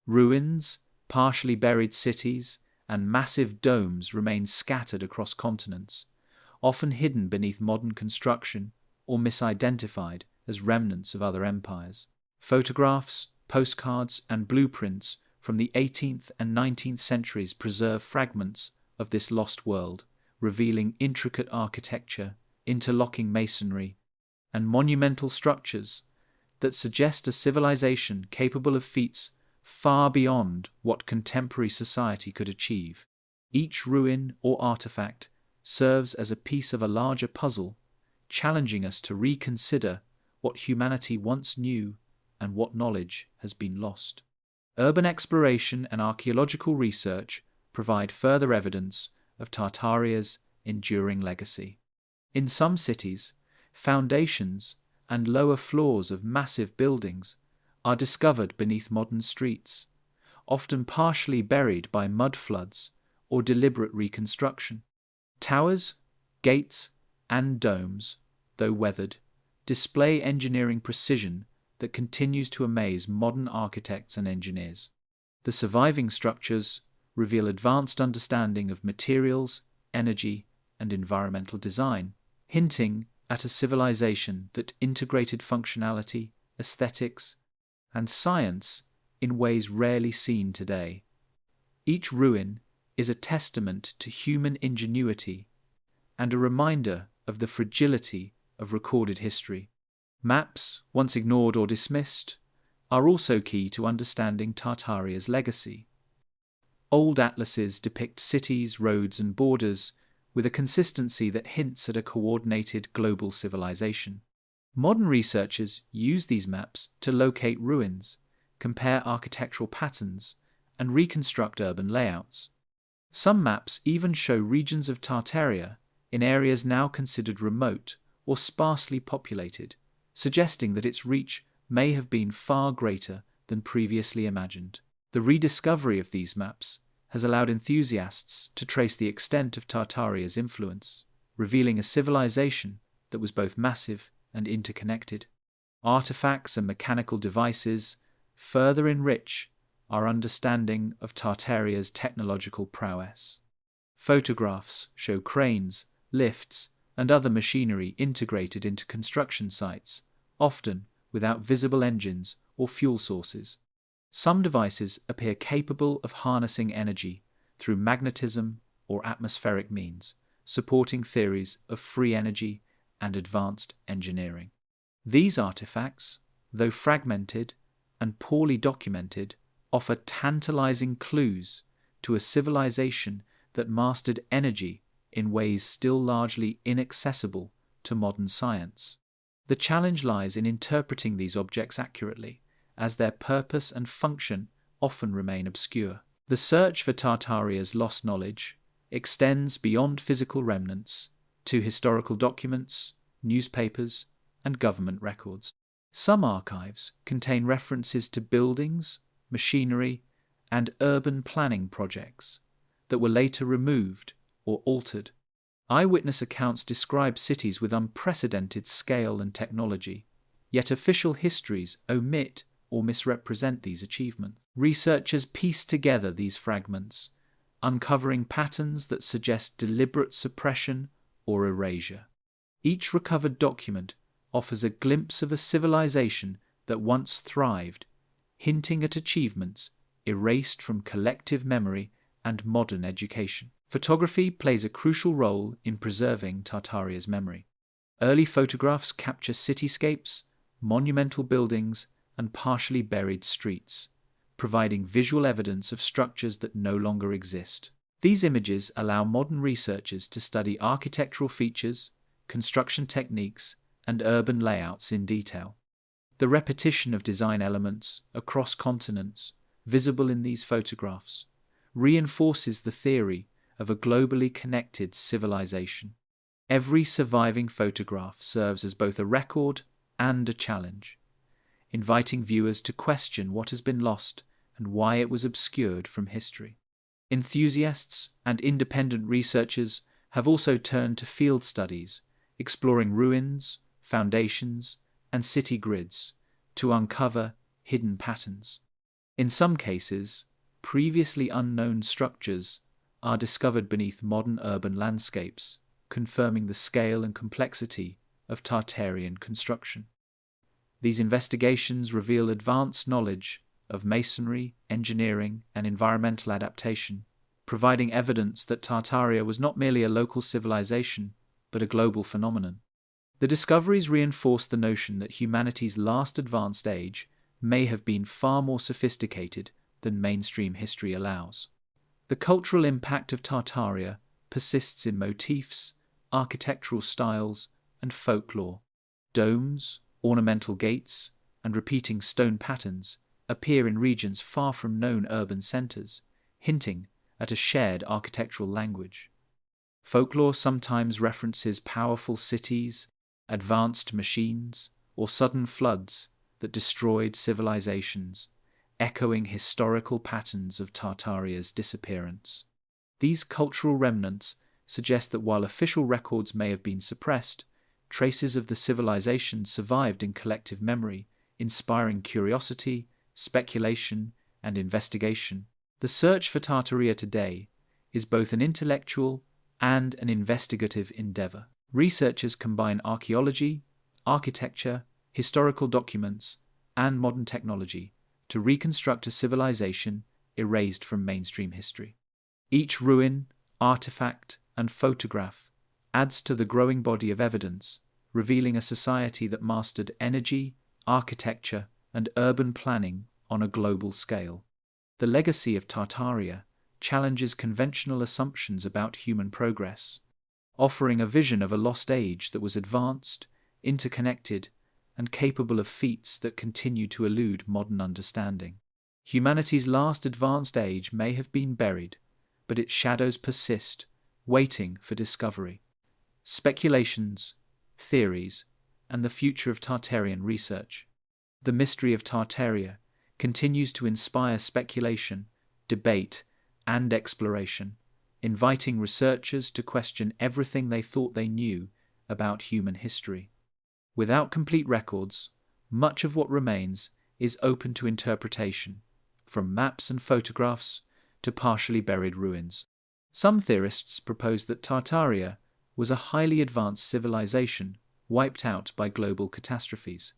Ruins, partially buried cities, and massive domes remain scattered across continents, often hidden beneath modern construction or misidentified as remnants of other empires. Photographs, postcards, and blueprints from the 18th and 19th centuries preserve fragments of this lost world, revealing intricate architecture, interlocking masonry, and monumental structures that suggest a civilization capable of feats far beyond what contemporary society could achieve. Each ruin or artifact serves as a piece of a larger puzzle, challenging us to reconsider what humanity once knew and what knowledge has been lost. Urban exploration and archaeological research provide further evidence of Tartaria's enduring legacy. In some cities, foundations and lower floors of massive buildings are discovered beneath modern streets, often partially buried by mud floods or deliberate reconstruction. Towers, gates, and domes, though weathered, display engineering precision that continues to amaze modern architects and engineers. The surviving structures reveal advanced understanding of materials, energy, and environmental design, hinting at a civilization that integrated functionality, aesthetics, and science in ways rarely seen today. Each ruin is a testament to human ingenuity and a reminder of the fragility of recorded history. Maps, once ignored or dismissed, are also key to understanding Tartaria's legacy. Old atlases depict cities, roads, and borders with a consistency that hints at a coordinated global civilization. Modern researchers use these maps to locate ruins, compare architectural patterns, and reconstruct urban layouts. Some maps even show regions of Tartaria in areas now considered remote or sparsely populated, suggesting that its reach may have been far greater than previously imagined. The rediscovery of these maps has allowed enthusiasts to trace the extent of Tartaria's influence, revealing a civilization that was both massive and interconnected. Artifacts and mechanical devices further enrich our understanding of Tartaria's technological prowess. Photographs show cranes, lifts, and other machinery integrated into construction sites, often without visible engines or fuel sources. Some devices appear capable of harnessing energy through magnetism or atmospheric means, supporting theories of free energy and advanced engineering. These artifacts, though fragmented and poorly documented, offer tantalizing clues to a civilization that mastered energy in ways still largely inaccessible to modern science. The challenge lies in interpreting these objects accurately, as their purpose and function often remain obscure. The search for Tartaria's lost knowledge extends beyond physical remnants to historical documents, newspapers, and government records. Some archives contain references to buildings, machinery, and urban planning projects that were later removed or altered. Eyewitness accounts describe cities with unprecedented scale and technology, yet official histories omit or misrepresent these achievements. Researchers piece together these fragments, uncovering patterns that suggest deliberate suppression or erasure. Each recovered document offers a glimpse of a civilization that once thrived, hinting at achievements erased from collective memory and modern education. Photography plays a crucial role in preserving Tartaria's memory. Early photographs capture cityscapes, monumental buildings, and partially buried streets, providing visual evidence of structures that no longer exist. These images allow modern researchers to study architectural features, construction techniques, and urban layouts in detail. The repetition of design elements across continents, visible in these photographs, reinforces the theory of a globally connected civilization. Every surviving photograph serves as both a record and a challenge, inviting viewers to question what has been lost and why it was obscured from history. Enthusiasts and independent researchers have also turned to field studies, exploring ruins, foundations, and city grids to uncover hidden patterns. In some cases, previously unknown structures are discovered beneath modern urban landscapes, confirming the scale and complexity of Tartarian construction. These investigations reveal advanced knowledge of masonry, engineering, and environmental adaptation, providing evidence that Tartaria was not merely a local civilization, but a global phenomenon. The discoveries reinforce the notion that humanity's last advanced age may have been far more sophisticated than mainstream history allows. The cultural impact of Tartaria persists in motifs, architectural styles, and folklore. Domes, ornamental gates, and repeating stone patterns appear in regions far from known urban centers, hinting at a shared architectural language. Folklore sometimes references powerful cities, advanced machines, or sudden floods that destroyed civilizations, echoing historical patterns of Tartaria's disappearance. These cultural remnants suggest that while official records may have been suppressed, traces of the civilization survived in collective memory, inspiring curiosity, speculation, and investigation. The search for Tartaria today is both an intellectual and an investigative endeavor. Researchers combine archaeology, architecture, historical documents, and modern technology to reconstruct a civilization erased from mainstream history. Each ruin, artifact, and photograph adds to the growing body of evidence, revealing a society that mastered energy, architecture, and urban planning on a global scale. The legacy of Tartaria challenges conventional assumptions about human progress, offering a vision of a lost age that was advanced, interconnected, and capable of feats that continue to elude modern understanding. Humanity's last advanced age may have been buried, but its shadows persist, waiting for discovery. Speculations, theories, and the future of Tartarian research. The mystery of Tartaria continues to inspire speculation, debate, and exploration, inviting researchers to question everything they thought they knew about human history. Without complete records, much of what remains is open to interpretation, from maps and photographs to partially buried ruins. Some theorists propose that Tartaria was a highly advanced civilization wiped out by global catastrophes,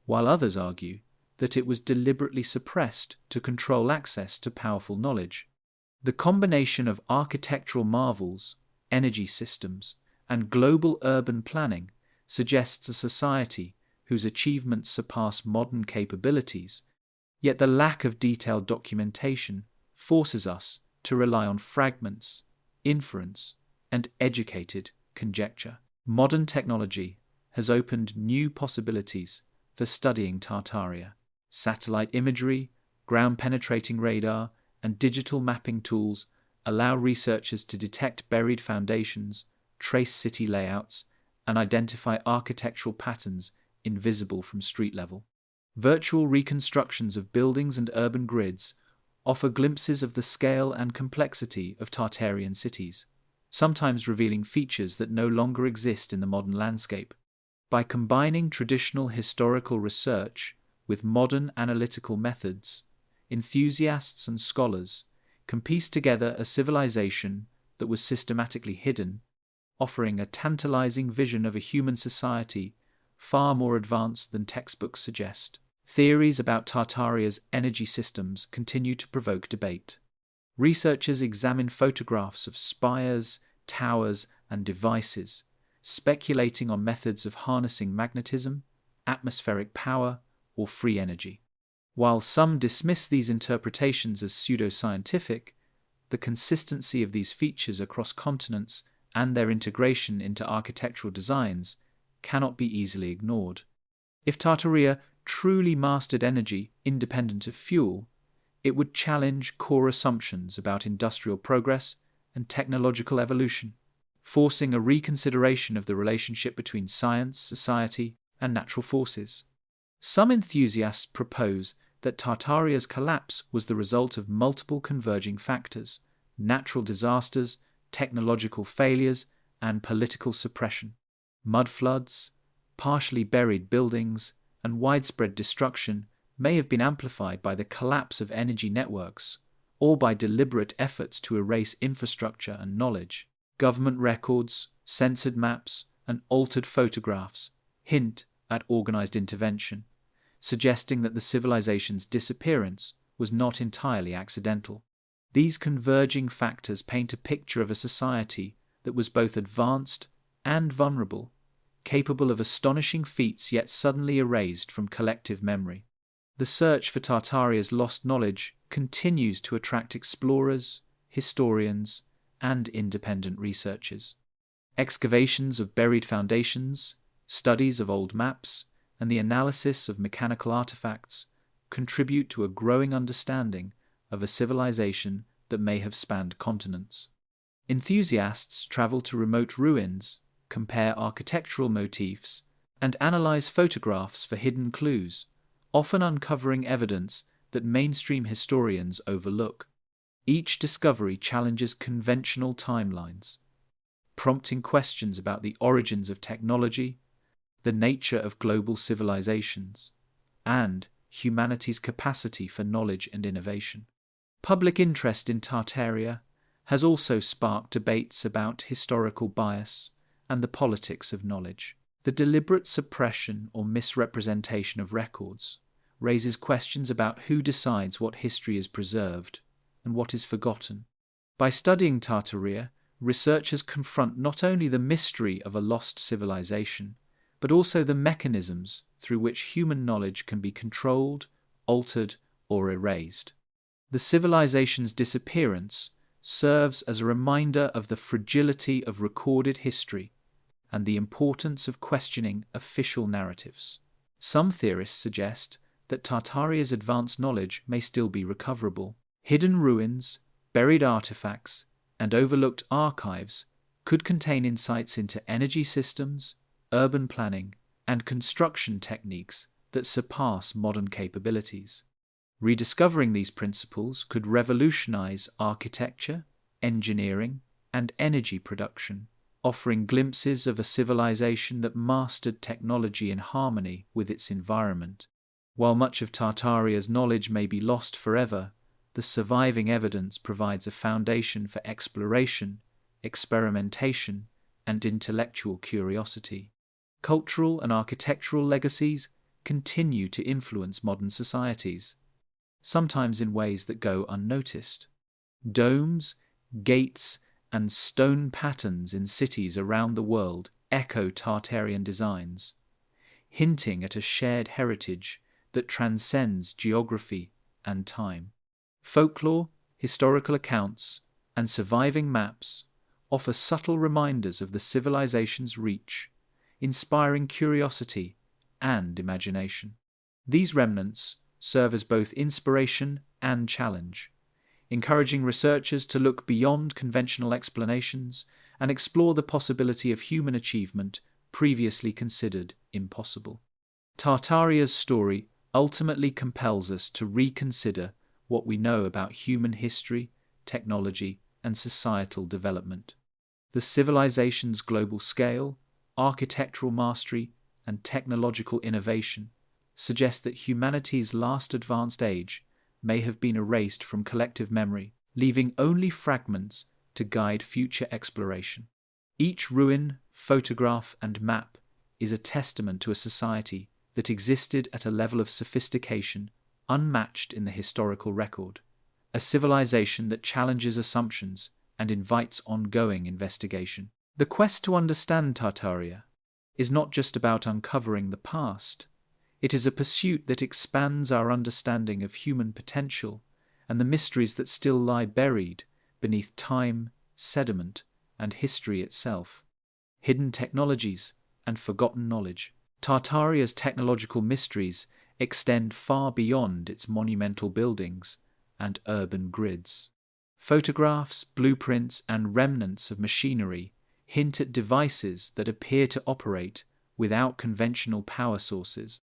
while others argue that it was deliberately suppressed to control access to powerful knowledge. The combination of architectural marvels, energy systems, and global urban planning suggests a society whose achievements surpass modern capabilities, yet the lack of detailed documentation forces us to rely on fragments, inference, and educated conjecture. Modern technology has opened new possibilities for studying Tartaria. Satellite imagery, ground-penetrating radar, and digital mapping tools allow researchers to detect buried foundations, trace city layouts, and identify architectural patterns invisible from street level. Virtual reconstructions of buildings and urban grids offer glimpses of the scale and complexity of Tartarian cities, sometimes revealing features that no longer exist in the modern landscape. By combining traditional historical research with modern analytical methods, enthusiasts and scholars can piece together a civilization that was systematically hidden, offering a tantalizing vision of a human society far more advanced than textbooks suggest. Theories about Tartaria's energy systems continue to provoke debate. Researchers examine photographs of spires, towers, and devices, speculating on methods of harnessing magnetism, atmospheric power, or free energy. While some dismiss these interpretations as pseudoscientific, the consistency of these features across continents and their integration into architectural designs cannot be easily ignored. If Tartaria truly mastered energy independent of fuel, it would challenge core assumptions about industrial progress and technological evolution, forcing a reconsideration of the relationship between science, society, and natural forces. Some enthusiasts propose that Tartaria's collapse was the result of multiple converging factors: natural disasters, technological failures, and political suppression. Mud floods, partially buried buildings, and widespread destruction may have been amplified by the collapse of energy networks or by deliberate efforts to erase infrastructure and knowledge. Government records, censored maps, and altered photographs hint at organized intervention, suggesting that the civilization's disappearance was not entirely accidental. These converging factors paint a picture of a society that was both advanced and vulnerable, capable of astonishing feats yet suddenly erased from collective memory. The search for Tartaria's lost knowledge continues to attract explorers, historians, and independent researchers. Excavations of buried foundations, studies of old maps, and the analysis of mechanical artifacts contribute to a growing understanding of a civilization that may have spanned continents. Enthusiasts travel to remote ruins, compare architectural motifs, and analyze photographs for hidden clues, often uncovering evidence that mainstream historians overlook. Each discovery challenges conventional timelines, prompting questions about the origins of technology, the nature of global civilizations, and humanity's capacity for knowledge and innovation. Public interest in Tartaria has also sparked debates about historical bias and the politics of knowledge. The deliberate suppression or misrepresentation of records raises questions about who decides what history is preserved and what is forgotten. By studying Tartaria, researchers confront not only the mystery of a lost civilization, but also the mechanisms through which human knowledge can be controlled, altered, or erased. The civilization's disappearance serves as a reminder of the fragility of recorded history and the importance of questioning official narratives. Some theorists suggest that Tartaria's advanced knowledge may still be recoverable. Hidden ruins, buried artifacts, and overlooked archives could contain insights into energy systems, urban planning, and construction techniques that surpass modern capabilities. Rediscovering these principles could revolutionize architecture, engineering, and energy production, offering glimpses of a civilization that mastered technology in harmony with its environment. While much of Tartaria's knowledge may be lost forever, the surviving evidence provides a foundation for exploration, experimentation, and intellectual curiosity. Cultural and architectural legacies continue to influence modern societies, sometimes in ways that go unnoticed. Domes, gates, and stone patterns in cities around the world echo Tartarian designs, hinting at a shared heritage that transcends geography and time. Folklore, historical accounts, and surviving maps offer subtle reminders of the civilization's reach, inspiring curiosity and imagination. These remnants serve as both inspiration and challenge, encouraging researchers to look beyond conventional explanations and explore the possibility of human achievement previously considered impossible. Tartaria's story ultimately compels us to reconsider what we know about human history, technology, and societal development. The civilization's global scale, architectural mastery, and technological innovation suggest that humanity's last advanced age may have been erased from collective memory, leaving only fragments to guide future exploration. Each ruin, photograph, and map is a testament to a society that existed at a level of sophistication unmatched in the historical record, a civilization that challenges assumptions and invites ongoing investigation. The quest to understand Tartaria is not just about uncovering the past. It is a pursuit that expands our understanding of human potential and the mysteries that still lie buried beneath time, sediment, and history itself. Hidden technologies and forgotten knowledge. Tartaria's technological mysteries extend far beyond its monumental buildings and urban grids. Photographs, blueprints, and remnants of machinery hint at devices that appear to operate without conventional power sources.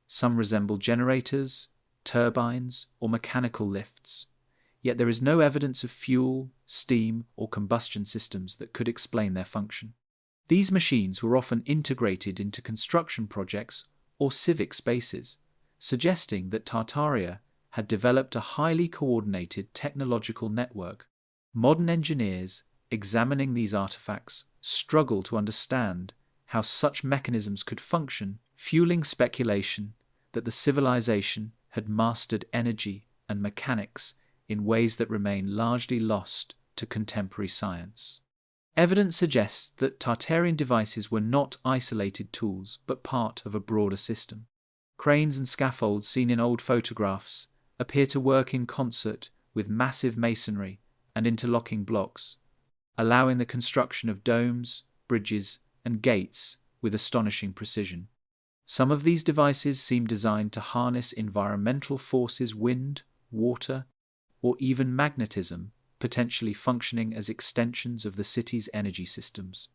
Some resemble generators, turbines, or mechanical lifts, yet there is no evidence of fuel, steam, or combustion systems that could explain their function. These machines were often integrated into construction projects or civic spaces, suggesting that Tartaria had developed a highly coordinated technological network. Modern engineers examining these artifacts struggle to understand how such mechanisms could function, fueling speculation that the civilization had mastered energy and mechanics in ways that remain largely lost to contemporary science. Evidence suggests that Tartarian devices were not isolated tools but part of a broader system. Cranes and scaffolds seen in old photographs appear to work in concert with massive masonry and interlocking blocks, allowing the construction of domes, bridges, and gates with astonishing precision. Some of these devices seem designed to harness environmental forces, wind, water, or even magnetism, potentially functioning as extensions of the city's energy systems.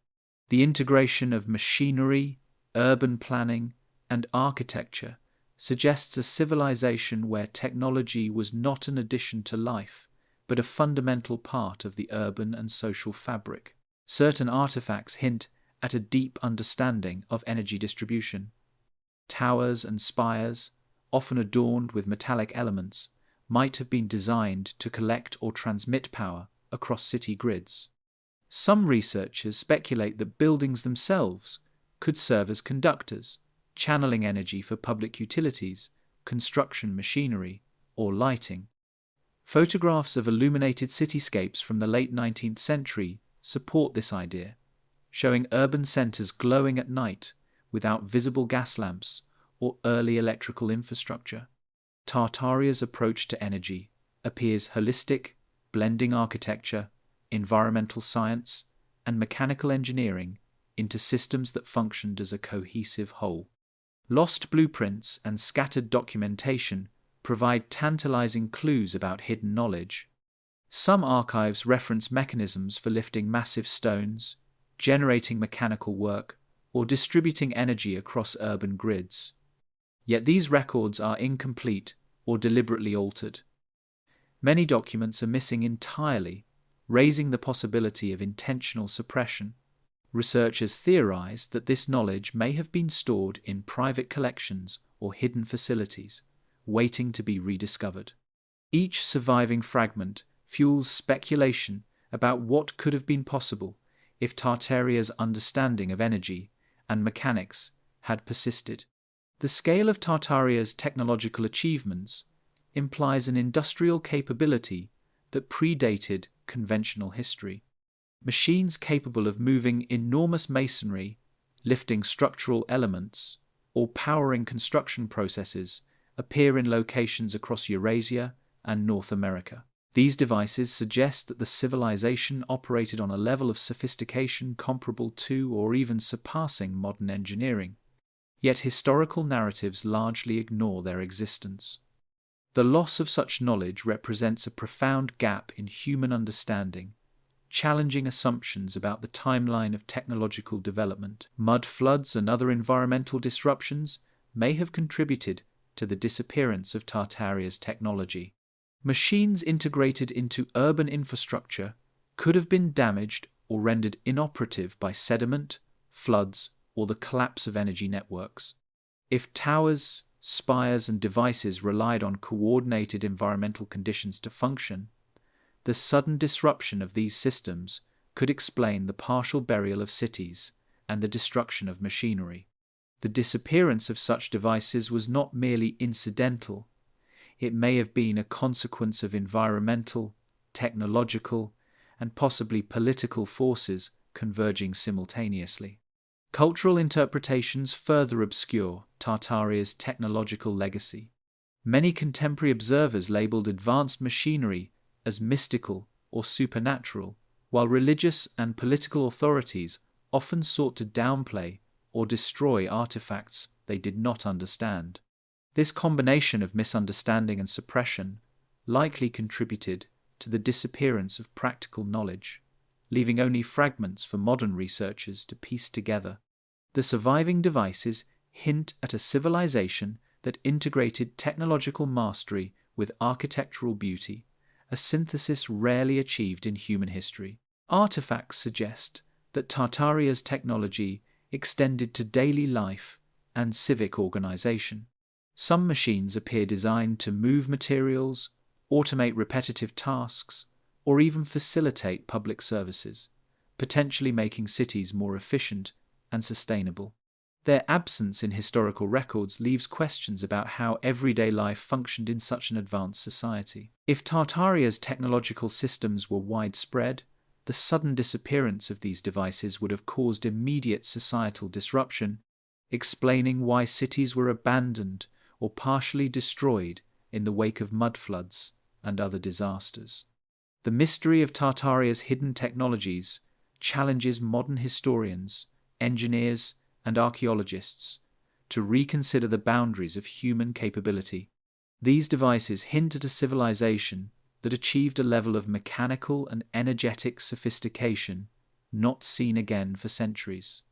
The integration of machinery, urban planning, and architecture suggests a civilization where technology was not an addition to life, but a fundamental part of the urban and social fabric. Certain artifacts hint at a deep understanding of energy distribution. Towers and spires, often adorned with metallic elements, might have been designed to collect or transmit power across city grids. Some researchers speculate that buildings themselves could serve as conductors, channeling energy for public utilities, construction machinery, or lighting. Photographs of illuminated cityscapes from the late 19th century support this idea, showing urban centers glowing at night without visible gas lamps or early electrical infrastructure. Tartaria's approach to energy appears holistic, blending architecture, environmental science, and mechanical engineering into systems that functioned as a cohesive whole. Lost blueprints and scattered documentation provide tantalizing clues about hidden knowledge. Some archives reference mechanisms for lifting massive stones, generating mechanical work, or distributing energy across urban grids. Yet these records are incomplete or deliberately altered. Many documents are missing entirely, raising the possibility of intentional suppression. Researchers theorize that this knowledge may have been stored in private collections or hidden facilities, waiting to be rediscovered. Each surviving fragment fuels speculation about what could have been possible if Tartaria's understanding of energy and mechanics had persisted. The scale of Tartaria's technological achievements implies an industrial capability that predated conventional history. Machines capable of moving enormous masonry, lifting structural elements, or powering construction processes appear in locations across Eurasia and North America. These devices suggest that the civilization operated on a level of sophistication comparable to or even surpassing modern engineering. Yet historical narratives largely ignore their existence. The loss of such knowledge represents a profound gap in human understanding, challenging assumptions about the timeline of technological development. Mud floods and other environmental disruptions may have contributed to the disappearance of Tartaria's technology. Machines integrated into urban infrastructure could have been damaged or rendered inoperative by sediment, floods, or the collapse of energy networks. If towers, spires, and devices relied on coordinated environmental conditions to function, the sudden disruption of these systems could explain the partial burial of cities and the destruction of machinery. The disappearance of such devices was not merely incidental. It may have been a consequence of environmental, technological, and possibly political forces converging simultaneously. Cultural interpretations further obscure Tartaria's technological legacy. Many contemporary observers labeled advanced machinery as mystical or supernatural, while religious and political authorities often sought to downplay or destroy artifacts they did not understand. This combination of misunderstanding and suppression likely contributed to the disappearance of practical knowledge, leaving only fragments for modern researchers to piece together. The surviving devices hint at a civilization that integrated technological mastery with architectural beauty, a synthesis rarely achieved in human history. Artifacts suggest that Tartaria's technology extended to daily life and civic organization. Some machines appear designed to move materials, automate repetitive tasks, or even facilitate public services, potentially making cities more efficient and sustainable. Their absence in historical records leaves questions about how everyday life functioned in such an advanced society. If Tartaria's technological systems were widespread, the sudden disappearance of these devices would have caused immediate societal disruption, explaining why cities were abandoned or partially destroyed in the wake of mudfloods and other disasters. The mystery of Tartaria's hidden technologies challenges modern historians, engineers, and archaeologists to reconsider the boundaries of human capability. These devices hint at a civilization that achieved a level of mechanical and energetic sophistication not seen again for centuries.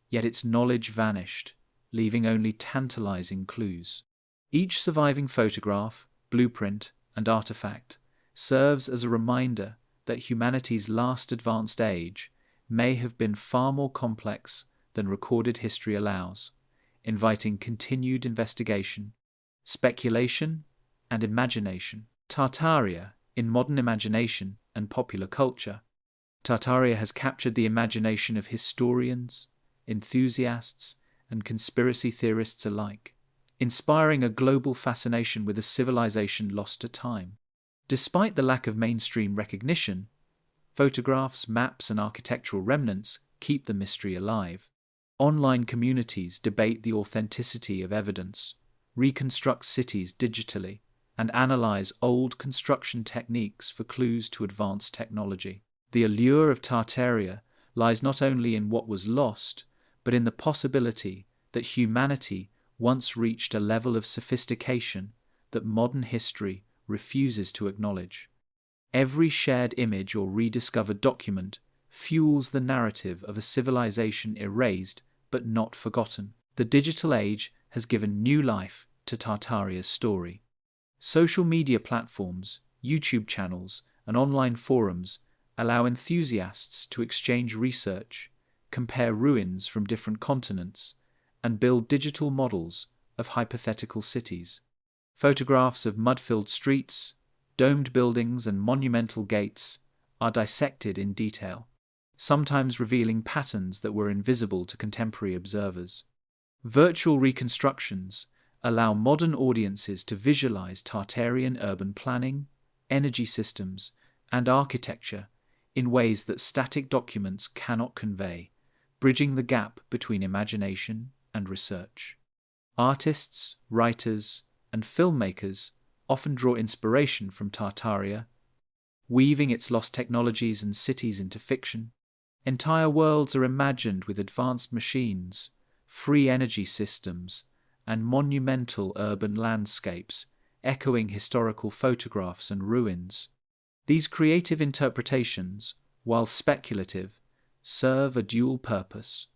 Yet its knowledge vanished, leaving only tantalizing clues. Each surviving photograph, blueprint, and artifact serves as a reminder that humanity's last advanced age may have been far more complex than recorded history allows, inviting continued investigation, speculation, and imagination. Tartaria in modern imagination and popular culture. Tartaria has captured the imagination of historians, enthusiasts, and conspiracy theorists alike, inspiring a global fascination with a civilization lost to time. Despite the lack of mainstream recognition, photographs, maps, and architectural remnants keep the mystery alive. Online communities debate the authenticity of evidence, reconstruct cities digitally, and analyze old construction techniques for clues to advanced technology. The allure of Tartaria lies not only in what was lost, but in the possibility that humanity once reached a level of sophistication that modern history refuses to acknowledge. Every shared image or rediscovered document fuels the narrative of a civilization erased but not forgotten. The digital age has given new life to Tartaria's story. Social media platforms, YouTube channels, and online forums allow enthusiasts to exchange research, compare ruins from different continents, and build digital models of hypothetical cities. Photographs of mud-filled streets, domed buildings, and monumental gates are dissected in detail, sometimes revealing patterns that were invisible to contemporary observers. Virtual reconstructions allow modern audiences to visualize Tartarian urban planning, energy systems, and architecture in ways that static documents cannot convey, bridging the gap between imagination and research. Artists, writers, and filmmakers often draw inspiration from Tartaria, weaving its lost technologies and cities into fiction. Entire worlds are imagined with advanced machines, free energy systems, and monumental urban landscapes, echoing historical photographs and ruins. These creative interpretations, while speculative, serve a dual purpose.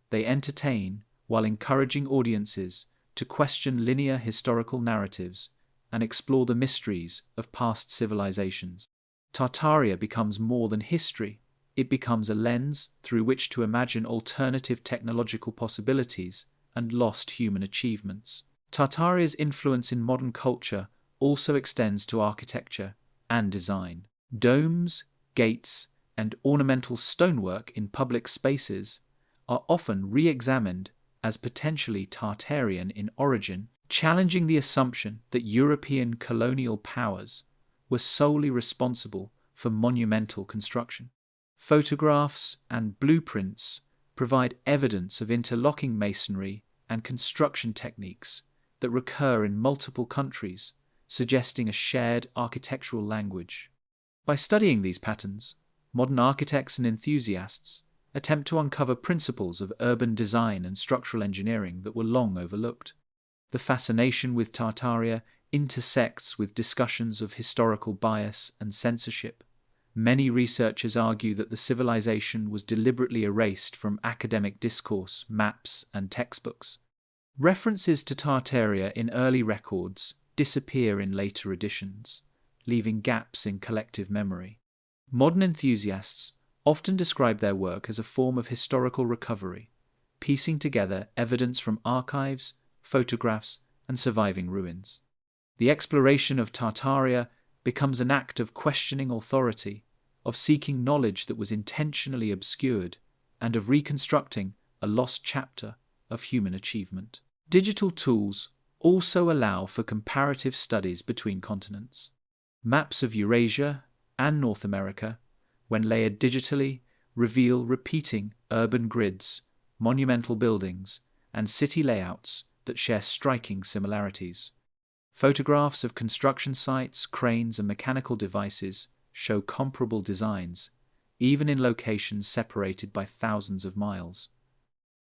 They entertain while encouraging audiences to question linear historical narratives and explore the mysteries of past civilizations. Tartaria becomes more than history. It becomes a lens through which to imagine alternative technological possibilities and lost human achievements. Tartaria's influence in modern culture also extends to architecture and design. Domes, gates, and ornamental stonework in public spaces are often re-examined as potentially Tartarian in origin, challenging the assumption that European colonial powers were solely responsible for monumental construction. Photographs and blueprints provide evidence of interlocking masonry and construction techniques that recur in multiple countries, suggesting a shared architectural language. By studying these patterns, modern architects and enthusiasts attempt to uncover principles of urban design and structural engineering that were long overlooked. The fascination with Tartaria intersects with discussions of historical bias and censorship. Many researchers argue that the civilization was deliberately erased from academic discourse, maps, and textbooks. References to Tartaria in early records disappear in later editions, leaving gaps in collective memory. Modern enthusiasts often describe their work as a form of historical recovery, piecing together evidence from archives, photographs, and surviving ruins. The exploration of Tartaria becomes an act of questioning authority, of seeking knowledge that was intentionally obscured, and of reconstructing a lost chapter of human achievement. Digital tools also allow for comparative studies between continents. Maps of Eurasia and North America, when layered digitally, reveal repeating urban grids, monumental buildings, and city layouts that share striking similarities. Photographs of construction sites, cranes, and mechanical devices show comparable designs, even in locations separated by thousands of miles.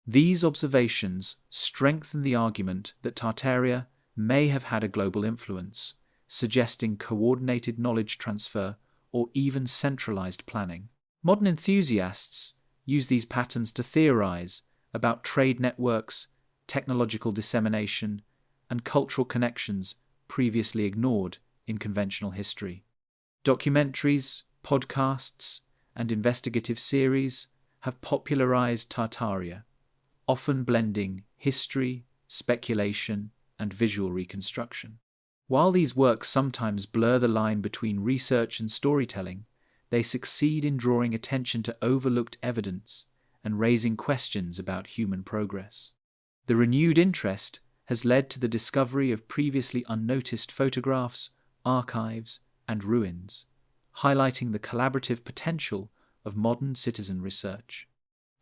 These observations strengthen the argument that Tartaria may have had a global influence, suggesting coordinated knowledge transfer or even centralized planning. Modern enthusiasts use these patterns to theorize about trade networks, technological dissemination, and cultural connections previously ignored in conventional history. Documentaries, podcasts, and investigative series have popularized Tartaria, often blending history, speculation, and visual reconstruction. While these works sometimes blur the line between research and storytelling, they succeed in drawing attention to overlooked evidence and raising questions about human progress. The renewed interest has led to the discovery of previously unnoticed photographs, archives, and ruins, highlighting the collaborative potential of modern citizen research.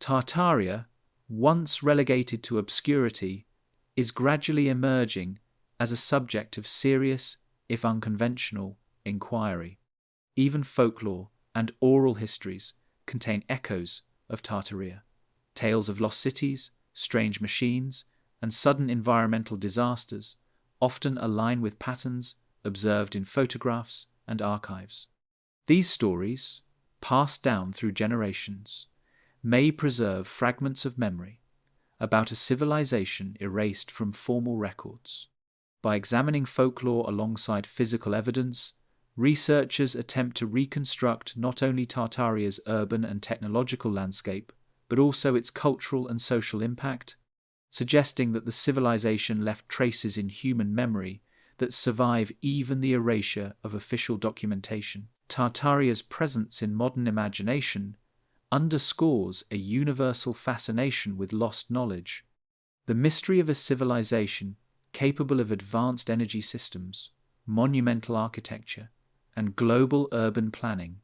Tartaria, once relegated to obscurity, is gradually emerging as a subject of serious, if unconventional, inquiry. Even folklore and oral histories contain echoes of Tartaria. Tales of lost cities, strange machines, and sudden environmental disasters often align with patterns observed in photographs and archives. These stories, passed down through generations, may preserve fragments of memory about a civilization erased from formal records. By examining folklore alongside physical evidence, researchers attempt to reconstruct not only Tartaria's urban and technological landscape, but also its cultural and social impact, suggesting that the civilization left traces in human memory that survive even the erasure of official documentation. Tartaria's presence in modern imagination underscores a universal fascination with lost knowledge. The mystery of a civilization capable of advanced energy systems, monumental architecture, and global urban planning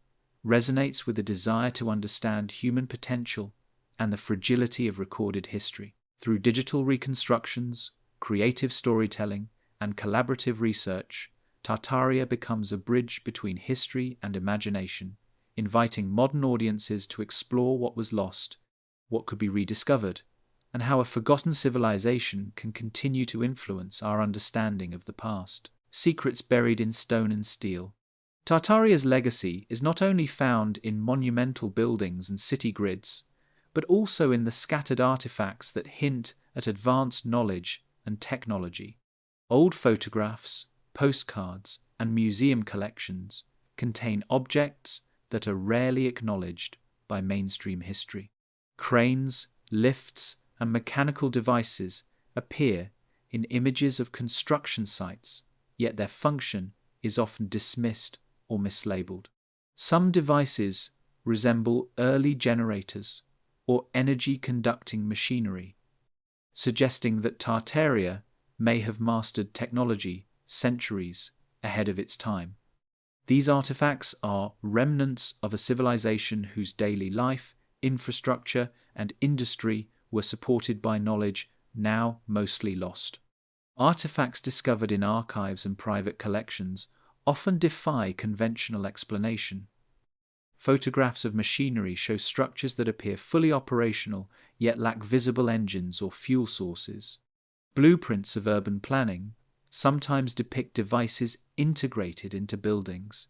resonates with a desire to understand human potential and the fragility of recorded history. Through digital reconstructions, creative storytelling, and collaborative research, Tartaria becomes a bridge between history and imagination, inviting modern audiences to explore what was lost, what could be rediscovered, and how a forgotten civilization can continue to influence our understanding of the past. Secrets buried in stone and steel. Tartaria's legacy is not only found in monumental buildings and city grids, but also in the scattered artifacts that hint at advanced knowledge and technology. Old photographs, postcards, and museum collections contain objects that are rarely acknowledged by mainstream history. Cranes, lifts, and mechanical devices appear in images of construction sites, yet their function is often dismissed or mislabeled. Some devices resemble early generators or energy-conducting machinery, suggesting that Tartaria may have mastered technology centuries ahead of its time. These artifacts are remnants of a civilization whose daily life, infrastructure, and industry were supported by knowledge now mostly lost. Artifacts discovered in archives and private collections often defy conventional explanation. Photographs of machinery show structures that appear fully operational yet lack visible engines or fuel sources. Blueprints of urban planning sometimes depict devices integrated into buildings,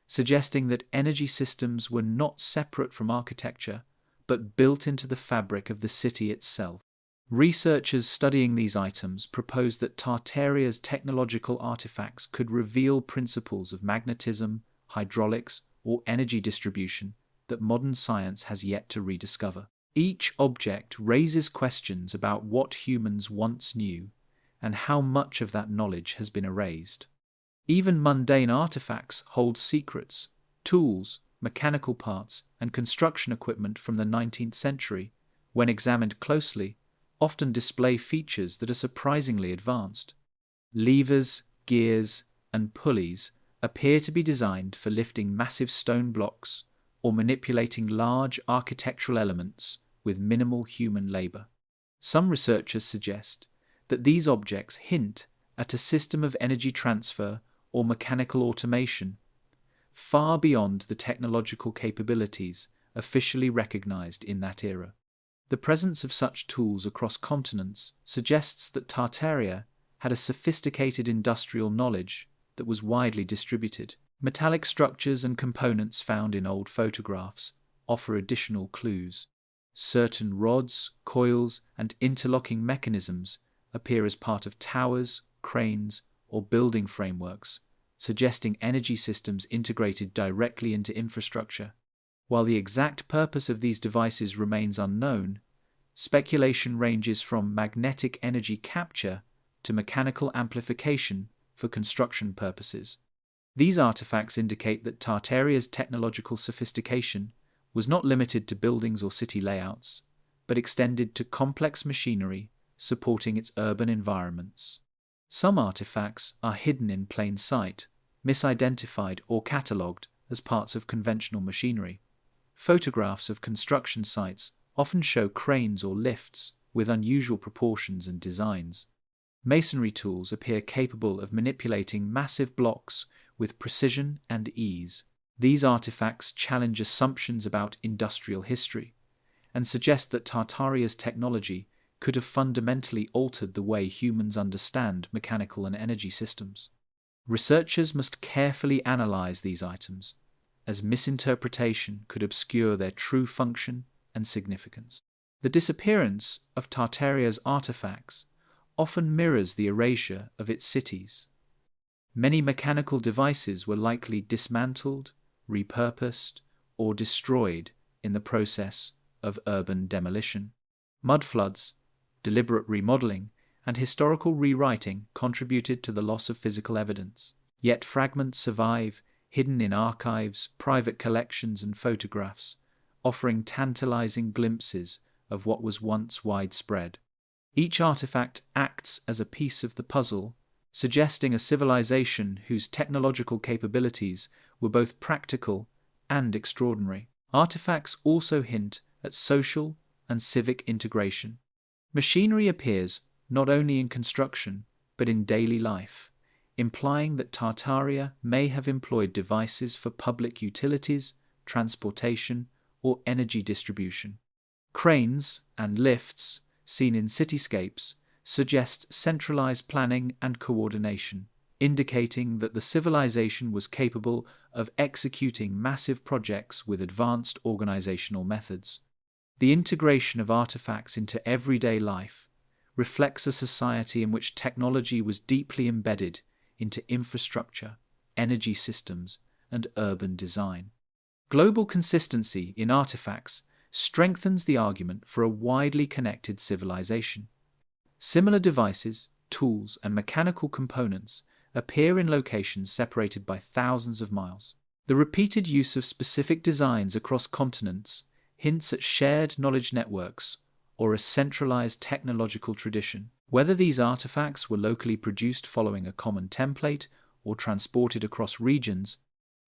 suggesting that energy systems were not separate from architecture but built into the fabric of the city itself. Researchers studying these items propose that Tartaria's technological artifacts could reveal principles of magnetism, hydraulics, or energy distribution that modern science has yet to rediscover. Each object raises questions about what humans once knew and how much of that knowledge has been erased. Even mundane artifacts hold secrets. Tools, mechanical parts, and construction equipment from the 19th century, when examined closely, often display features that are surprisingly advanced. Levers, gears, and pulleys appear to be designed for lifting massive stone blocks or manipulating large architectural elements with minimal human labor. Some researchers suggest that these objects hint at a system of energy transfer or mechanical automation far beyond the technological capabilities officially recognized in that era. The presence of such tools across continents suggests that Tartaria had a sophisticated industrial knowledge that was widely distributed. Metallic structures and components found in old photographs offer additional clues. Certain rods, coils, and interlocking mechanisms appear as part of towers, cranes, or building frameworks, suggesting energy systems integrated directly into infrastructure. While the exact purpose of these devices remains unknown, speculation ranges from magnetic energy capture to mechanical amplification for construction purposes. These artifacts indicate that Tartaria's technological sophistication was not limited to buildings or city layouts, but extended to complex machinery supporting its urban environments. Some artifacts are hidden in plain sight, misidentified or catalogued as parts of conventional machinery. Photographs of construction sites often show cranes or lifts with unusual proportions and designs. Masonry tools appear capable of manipulating massive blocks with precision and ease. These artifacts challenge assumptions about industrial history and suggest that Tartaria's technology could have fundamentally altered the way humans understand mechanical and energy systems. Researchers must carefully analyze these items, as misinterpretation could obscure their true function and significance. The disappearance of Tartaria's artifacts often mirrors the erasure of its cities. Many mechanical devices were likely dismantled, repurposed, or destroyed in the process of urban demolition. Mudfloods, deliberate remodeling, and historical rewriting contributed to the loss of physical evidence. Yet fragments survive, hidden in archives, private collections, and photographs, offering tantalizing glimpses of what was once widespread. Each artifact acts as a piece of the puzzle, suggesting a civilization whose technological capabilities were both practical and extraordinary. Artifacts also hint at social and civic integration. Machinery appears not only in construction, but in daily life, implying that Tartaria may have employed devices for public utilities, transportation, or energy distribution. Cranes and lifts, seen in cityscapes, suggest centralized planning and coordination, indicating that the civilization was capable of executing massive projects with advanced organizational methods. The integration of artifacts into everyday life reflects a society in which technology was deeply embedded into infrastructure, energy systems, and urban design. Global consistency in artifacts strengthens the argument for a widely connected civilization. Similar devices, tools, and mechanical components appear in locations separated by thousands of miles. The repeated use of specific designs across continents hints at shared knowledge networks or a centralized technological tradition. Whether these artifacts were locally produced following a common template or transported across regions,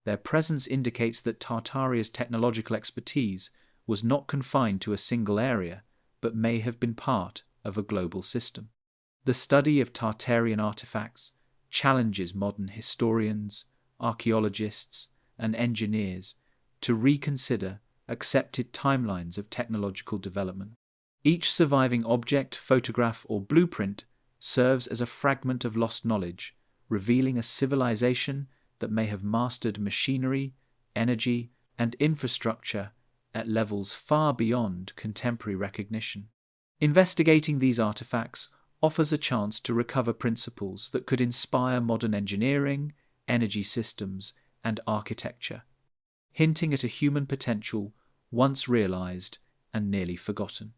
their presence indicates that Tartaria's technological expertise was not confined to a single area, but may have been part of a global system. The study of Tartarian artifacts challenges modern historians, archaeologists, and engineers to reconsider accepted timelines of technological development. Each surviving object, photograph, or blueprint serves as a fragment of lost knowledge, revealing a civilization that may have mastered machinery, energy, and infrastructure at levels far beyond contemporary recognition. Investigating these artifacts offers a chance to recover principles that could inspire modern engineering, energy systems, and architecture, hinting at a human potential once realized and nearly forgotten.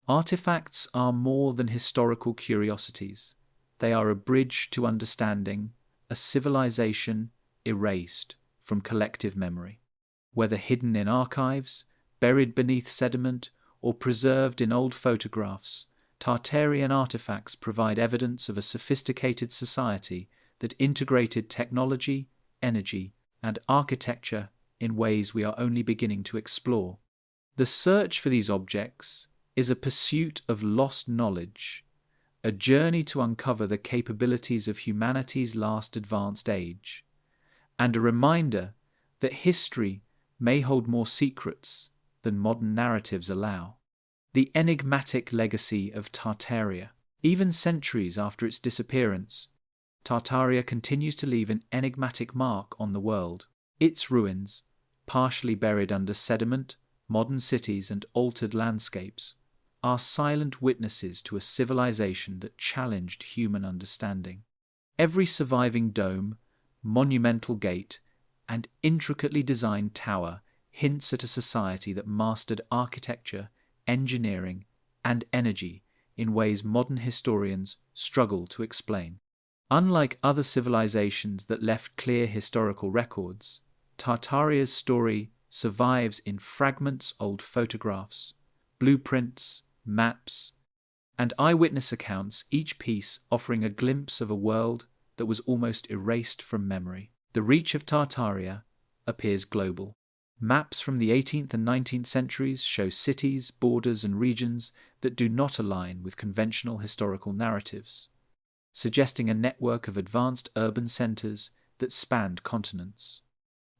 Artifacts are more than historical curiosities. They are a bridge to understanding a civilization erased from collective memory. Whether hidden in archives, buried beneath sediment, or preserved in old photographs, Tartarian artifacts provide evidence of a sophisticated society that integrated technology, energy, and architecture in ways we are only beginning to explore. The search for these objects is a pursuit of lost knowledge, a journey to uncover the capabilities of humanity's last advanced age, and a reminder that history may hold more secrets than modern narratives allow. The enigmatic legacy of Tartaria. Even centuries after its disappearance, Tartaria continues to leave an enigmatic mark on the world. Its ruins, partially buried under sediment, modern cities, and altered landscapes, are silent witnesses to a civilization that challenged human understanding. Every surviving dome, monumental gate, and intricately designed tower hints at a society that mastered architecture, engineering, and energy in ways modern historians struggle to explain. Unlike other civilizations that left clear historical records, Tartaria's story survives in fragments, old photographs, blueprints, maps, and eyewitness accounts, each piece offering a glimpse of a world that was almost erased from memory. The reach of Tartaria appears global. Maps from the 18th and 19th centuries show cities, borders, and regions that do not align with conventional historical narratives, suggesting a network of advanced urban centers that spanned continents.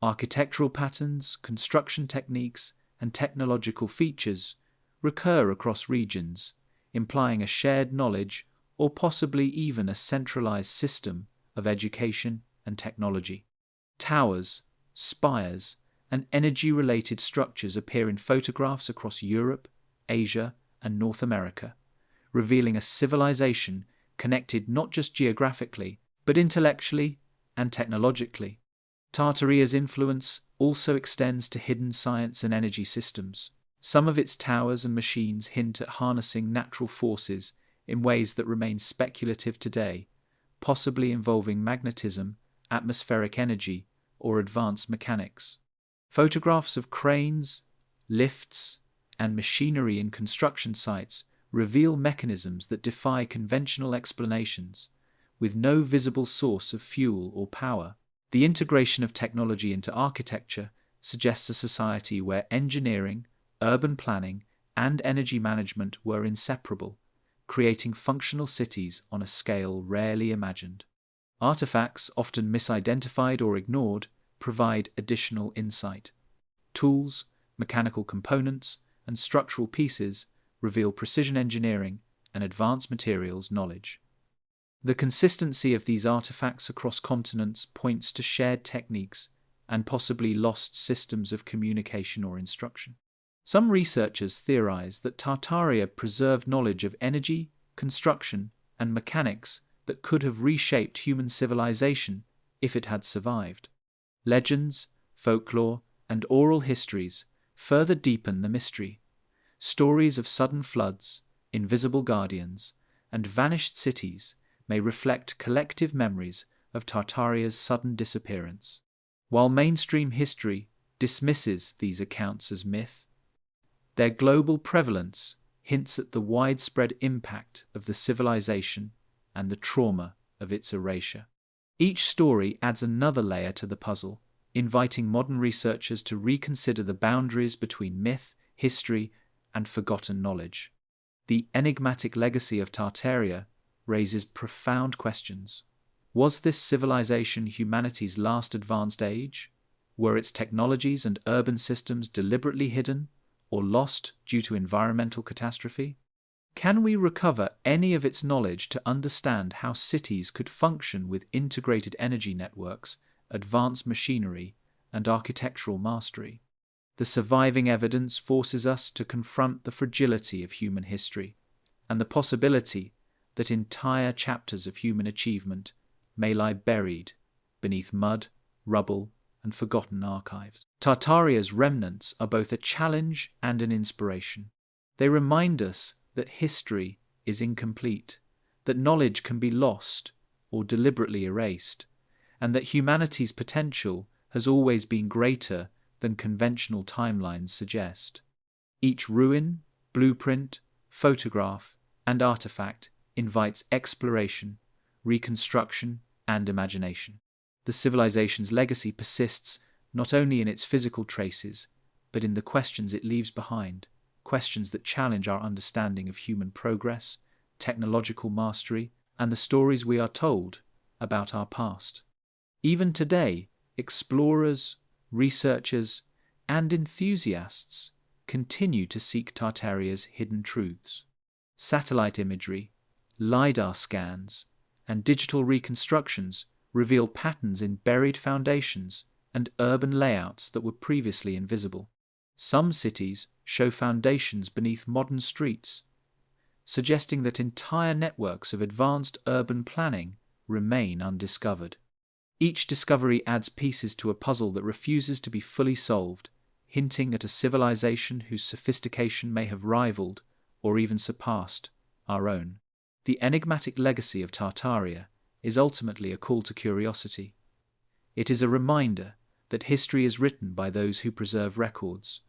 Architectural patterns, construction techniques, and technological features recur across regions, implying a shared knowledge or possibly even a centralized system of education and technology. Towers, spires, and energy-related structures appear in photographs across Europe, Asia, and North America, revealing a civilization connected not just geographically, but intellectually and technologically. Tartaria's influence also extends to hidden science and energy systems. Some of its towers and machines hint at harnessing natural forces in ways that remain speculative today, possibly involving magnetism, atmospheric energy, or advanced mechanics. Photographs of cranes, lifts, and machinery in construction sites reveal mechanisms that defy conventional explanations, with no visible source of fuel or power. The integration of technology into architecture suggests a society where engineering, urban planning, and energy management were inseparable, creating functional cities on a scale rarely imagined. Artifacts, often misidentified or ignored, provide additional insight. Tools, mechanical components, and structural pieces reveal precision engineering and advanced materials knowledge. The consistency of these artifacts across continents points to shared techniques and possibly lost systems of communication or instruction. Some researchers theorize that Tartaria preserved knowledge of energy, construction, and mechanics that could have reshaped human civilization if it had survived. Legends, folklore, and oral histories further deepen the mystery. Stories of sudden floods, invisible guardians, and vanished cities may reflect collective memories of Tartaria's sudden disappearance. While mainstream history dismisses these accounts as myth, their global prevalence hints at the widespread impact of the civilization and the trauma of its erasure. Each story adds another layer to the puzzle, inviting modern researchers to reconsider the boundaries between myth, history, and forgotten knowledge. The enigmatic legacy of Tartaria raises profound questions. Was this civilization humanity's last advanced age? Were its technologies and urban systems deliberately hidden or lost due to environmental catastrophe? Can we recover any of its knowledge to understand how cities could function with integrated energy networks, advanced machinery, and architectural mastery? The surviving evidence forces us to confront the fragility of human history and the possibility that entire chapters of human achievement may lie buried beneath mud, rubble, and forgotten archives. Tartaria's remnants are both a challenge and an inspiration. They remind us that history is incomplete, that knowledge can be lost or deliberately erased, and that humanity's potential has always been greater than conventional timelines suggest. Each ruin, blueprint, photograph, and artifact invites exploration, reconstruction, and imagination. The civilization's legacy persists not only in its physical traces, but in the questions it leaves behind, questions that challenge our understanding of human progress, technological mastery, and the stories we are told about our past. Even today, explorers, researchers, and enthusiasts continue to seek Tartaria's hidden truths. Satellite imagery, LiDAR scans, and digital reconstructions reveal patterns in buried foundations and urban layouts that were previously invisible. Some cities show foundations beneath modern streets, suggesting that entire networks of advanced urban planning remain undiscovered. Each discovery adds pieces to a puzzle that refuses to be fully solved, hinting at a civilization whose sophistication may have rivaled or even surpassed our own. The enigmatic legacy of Tartaria is ultimately a call to curiosity. It is a reminder that history is written by those who preserve records,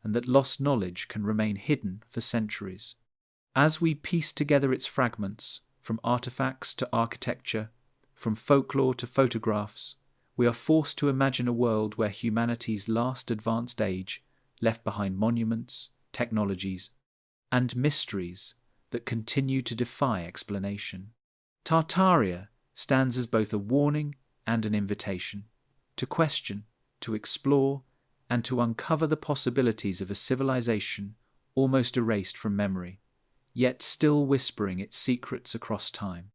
and that lost knowledge can remain hidden for centuries. As we piece together its fragments, from artifacts to architecture, from folklore to photographs, we are forced to imagine a world where humanity's last advanced age left behind monuments, technologies, and mysteries that continue to defy explanation. Tartaria stands as both a warning and an invitation to question, to explore, and to uncover the possibilities of a civilization almost erased from memory, yet still whispering its secrets across time.